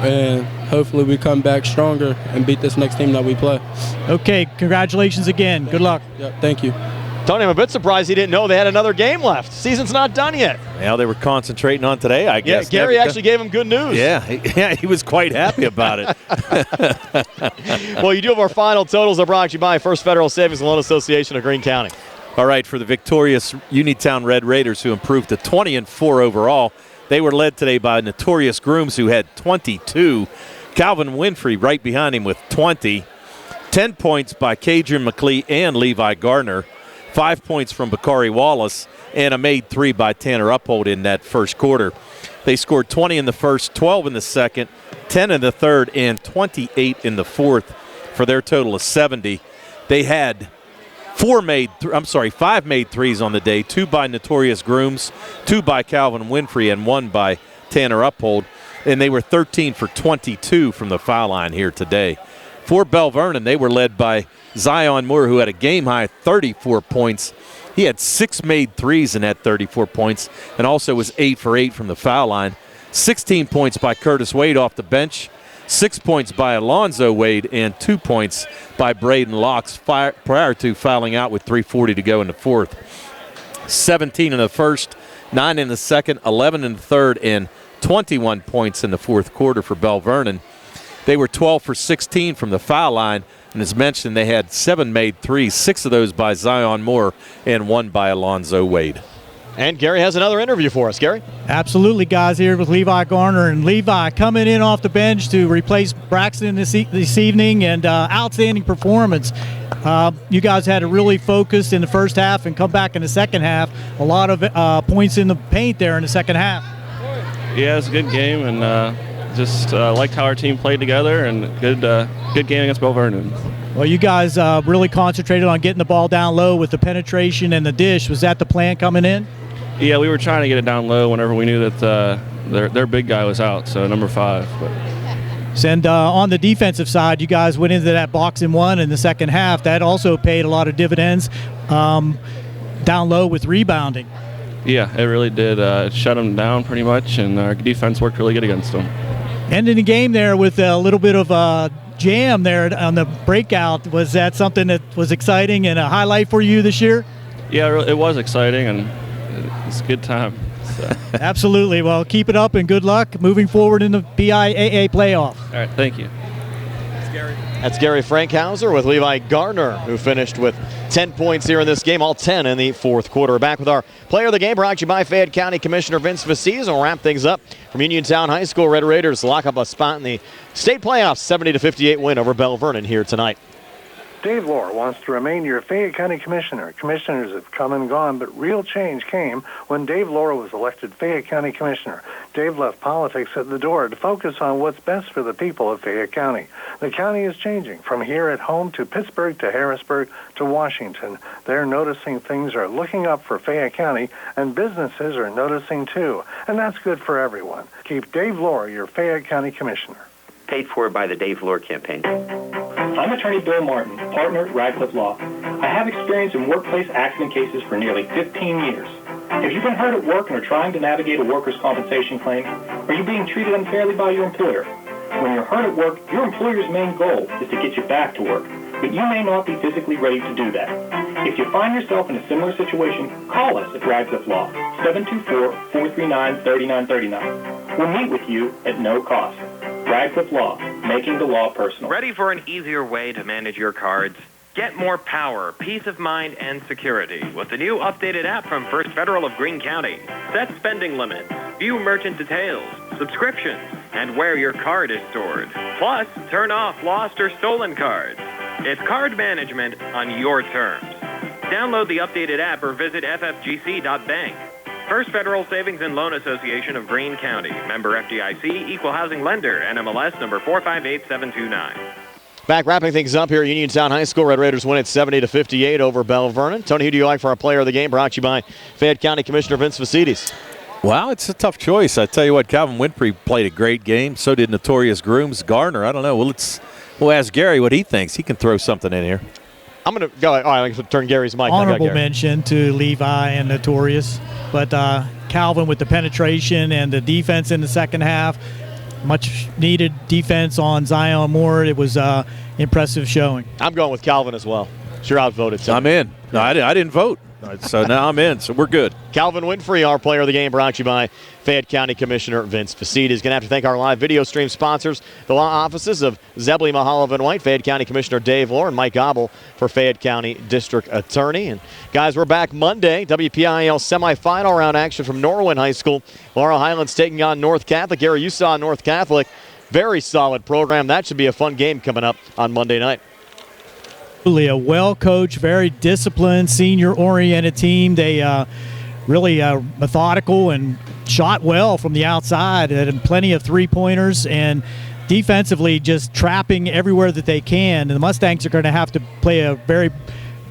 and hopefully we come back stronger and beat this next team that we play. Okay, congratulations again. Good luck. Yep, thank you. Tony, I'm a bit surprised he didn't know they had another game left. Season's not done yet. Well, they were concentrating on today, I guess. Yeah, Gary actually gave him good news. Yeah, he was quite happy about it. Well, you do have our final totals. Are brought to you by First Federal Savings and Loan Association of Greene County. All right, for the victorious Uniontown Red Raiders, who improved to 20-4 overall, they were led today by Notorious Grooms, who had 22. Calvin Winfrey right behind him with 20. 10 points by Cadrian McLee and Levi Gardner. 5 points from Bakari Wallace and a made 3 by Tanner Uphold in that first quarter. They scored 20 in the first, 12 in the second, 10 in the third, and 28 in the fourth for their total of 70. They had 5 made threes on the day, 2 by Notorious Grooms, 2 by Calvin Winfrey, and 1 by Tanner Uphold. And they were 13 for 22 from the foul line here today. For Belle Vernon, they were led by Zion Moore, who had a game-high 34 points. He had 6 made threes in that 34 points and also was 8 for 8 from the foul line. 16 points by Curtis Wade off the bench, 6 points by Alonzo Wade, and 2 points by Braden Locks prior to fouling out with 3:40 to go in the fourth. 17 in the first, 9 in the second, 11 in the third, and 21 points in the fourth quarter for Belle Vernon. They were 12 for 16 from the foul line, and as mentioned, they had 7 made threes, 6 of those by Zion Moore and 1 by Alonzo Wade. And Gary has another interview for us. Gary? Absolutely, guys, here with Levi Garner. And Levi coming in off the bench to replace Braxton this evening, and outstanding performance. You guys had to really focus in the first half and come back in the second half. A lot of points in the paint there in the second half. Yeah, it was a good game, and just liked how our team played together, and good game against Belle Vernon. Well, you guys really concentrated on getting the ball down low with the penetration and the dish. Was that the plan coming in? Yeah, we were trying to get it down low whenever we knew that their big guy was out, so number 5. And on the defensive side, you guys went into that box and one in the second half. That also paid a lot of dividends down low with rebounding. Yeah, it really did. It shut them down pretty much, and our defense worked really good against them. Ending the game there with a little bit of jam there on the breakout. Was that something that was exciting and a highlight for you this year? Yeah, it was exciting, and it's a good time. So. Absolutely. Well, keep it up and good luck moving forward in the PIAA playoff. All right, thank you. That's Gary Frankhouser with Levi Gardner, who finished with 10 points here in this game, all 10 in the fourth quarter. Back with our player of the game, brought to you by Fayette County Commissioner Vince Viciz. We'll wrap things up from Uniontown High School. Red Raiders lock up a spot in the state playoffs, 70-58 win over Belle Vernon here tonight. Dave Lohr wants to remain your Fayette County Commissioner. Commissioners have come and gone, but real change came when Dave Lohr was elected Fayette County Commissioner. Dave left politics at the door to focus on what's best for the people of Fayette County. The county is changing from here at home to Pittsburgh to Harrisburg to Washington. They're noticing things are looking up for Fayette County, and businesses are noticing too. And that's good for everyone. Keep Dave Lohr your Fayette County Commissioner. Paid for by the Dave Lohr campaign. I'm attorney Bill Martin, partner at Radcliffe Law. I have experience in workplace accident cases for nearly 15 years. Have you been hurt at work and are trying to navigate a workers' compensation claim? Are you being treated unfairly by your employer? When you're hurt at work, your employer's main goal is to get you back to work, but you may not be physically ready to do that. If you find yourself in a similar situation, call us at Radcliffe Law, 724-439-3939. We'll meet with you at no cost. Radcliffe Law, making the law personal. Ready for an easier way to manage your cards? Get more power, peace of mind, and security with the new updated app from First Federal of Greene County. Set spending limits, view merchant details, subscriptions, and where your card is stored. Plus, turn off lost or stolen cards. It's card management on your terms. Download the updated app or visit ffgc.bank. First Federal Savings and Loan Association of Greene County. Member FDIC, Equal Housing Lender, NMLS number 458729. Back wrapping things up here at Uniontown High School. Red Raiders win at 70-58 over Belle Vernon. Tony, who do you like for our player of the game? Brought to you by Fayette County Commissioner Vince Viciz. Well, it's a tough choice. I tell you what, Calvin Winfrey played a great game. So did Notorious Grooms. Gardner, I don't know. We'll ask Gary what he thinks. He can throw something in here. I'm going to go. All right, I'm going to turn Gary's mic. Honorable mention to Levi and Notorious. But Calvin with the penetration and the defense in the second half, much needed defense on Zion Moore. It was impressive showing. I'm going with Calvin as well. Sure outvoted. So. I'm in. No, I didn't vote. So now I'm in, so we're good. Calvin Winfrey, our player of the game, brought to you by Fayette County Commissioner Vince Viciz. Is going to have to thank our live video stream sponsors, the law offices of Zebley, Mehalov, and White, Fayette County Commissioner Dave Lohr, and Mike Aubele for Fayette County District Attorney. And guys, we're back Monday. WPIAL semifinal round action from Norwin High School. Laurel Highlands taking on North Catholic. Gary, you saw North Catholic very solid program. That should be a fun game coming up on Monday night. Really a well-coached, very disciplined, senior-oriented team. They really methodical and shot well from the outside, and plenty of three-pointers, and defensively just trapping everywhere that they can. And the Mustangs are going to have to play a very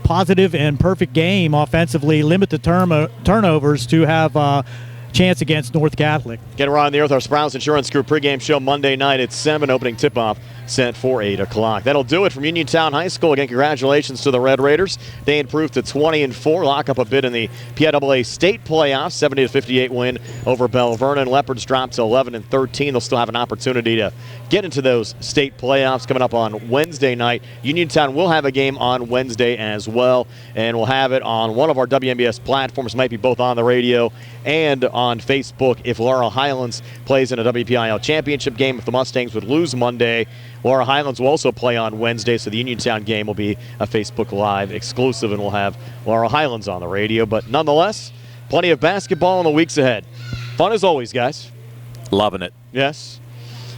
positive and perfect game offensively, limit the turnovers to have a chance against North Catholic. Get around there with our Sprouse Insurance Group pregame show Monday night at 7, opening tip-off set for 8 o'clock. That'll do it from Uniontown High School. Again, congratulations to the Red Raiders. They improved to 20-4, lock up a bid in the PIAA state playoffs, 70-58 win over Belle Vernon. Leopards dropped to 11-13. They'll still have an opportunity to get into those state playoffs coming up on Wednesday night. Uniontown will have a game on Wednesday as well, and we'll have it on one of our WMBS platforms. Might be both on the radio and on Facebook if Laurel Highlands plays in a WPIAL championship game. If the Mustangs would lose Monday, Laurel Highlands will also play on Wednesday, so the Uniontown game will be a Facebook Live exclusive, and we'll have Laurel Highlands on the radio. But nonetheless, plenty of basketball in the weeks ahead. Fun as always, guys. Loving it. Yes.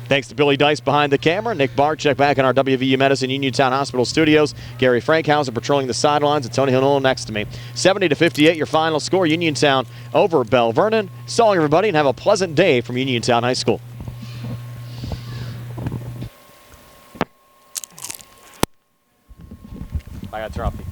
Thanks to Billy Dice behind the camera, Nick Barcheck back in our WVU Medicine Uniontown Hospital studios, Gary Frankhouser patrolling the sidelines, and Tony Hanula next to me. 70-58, your final score, Uniontown over Belle Vernon. So long, everybody, and have a pleasant day from Uniontown High School. I got to turn off the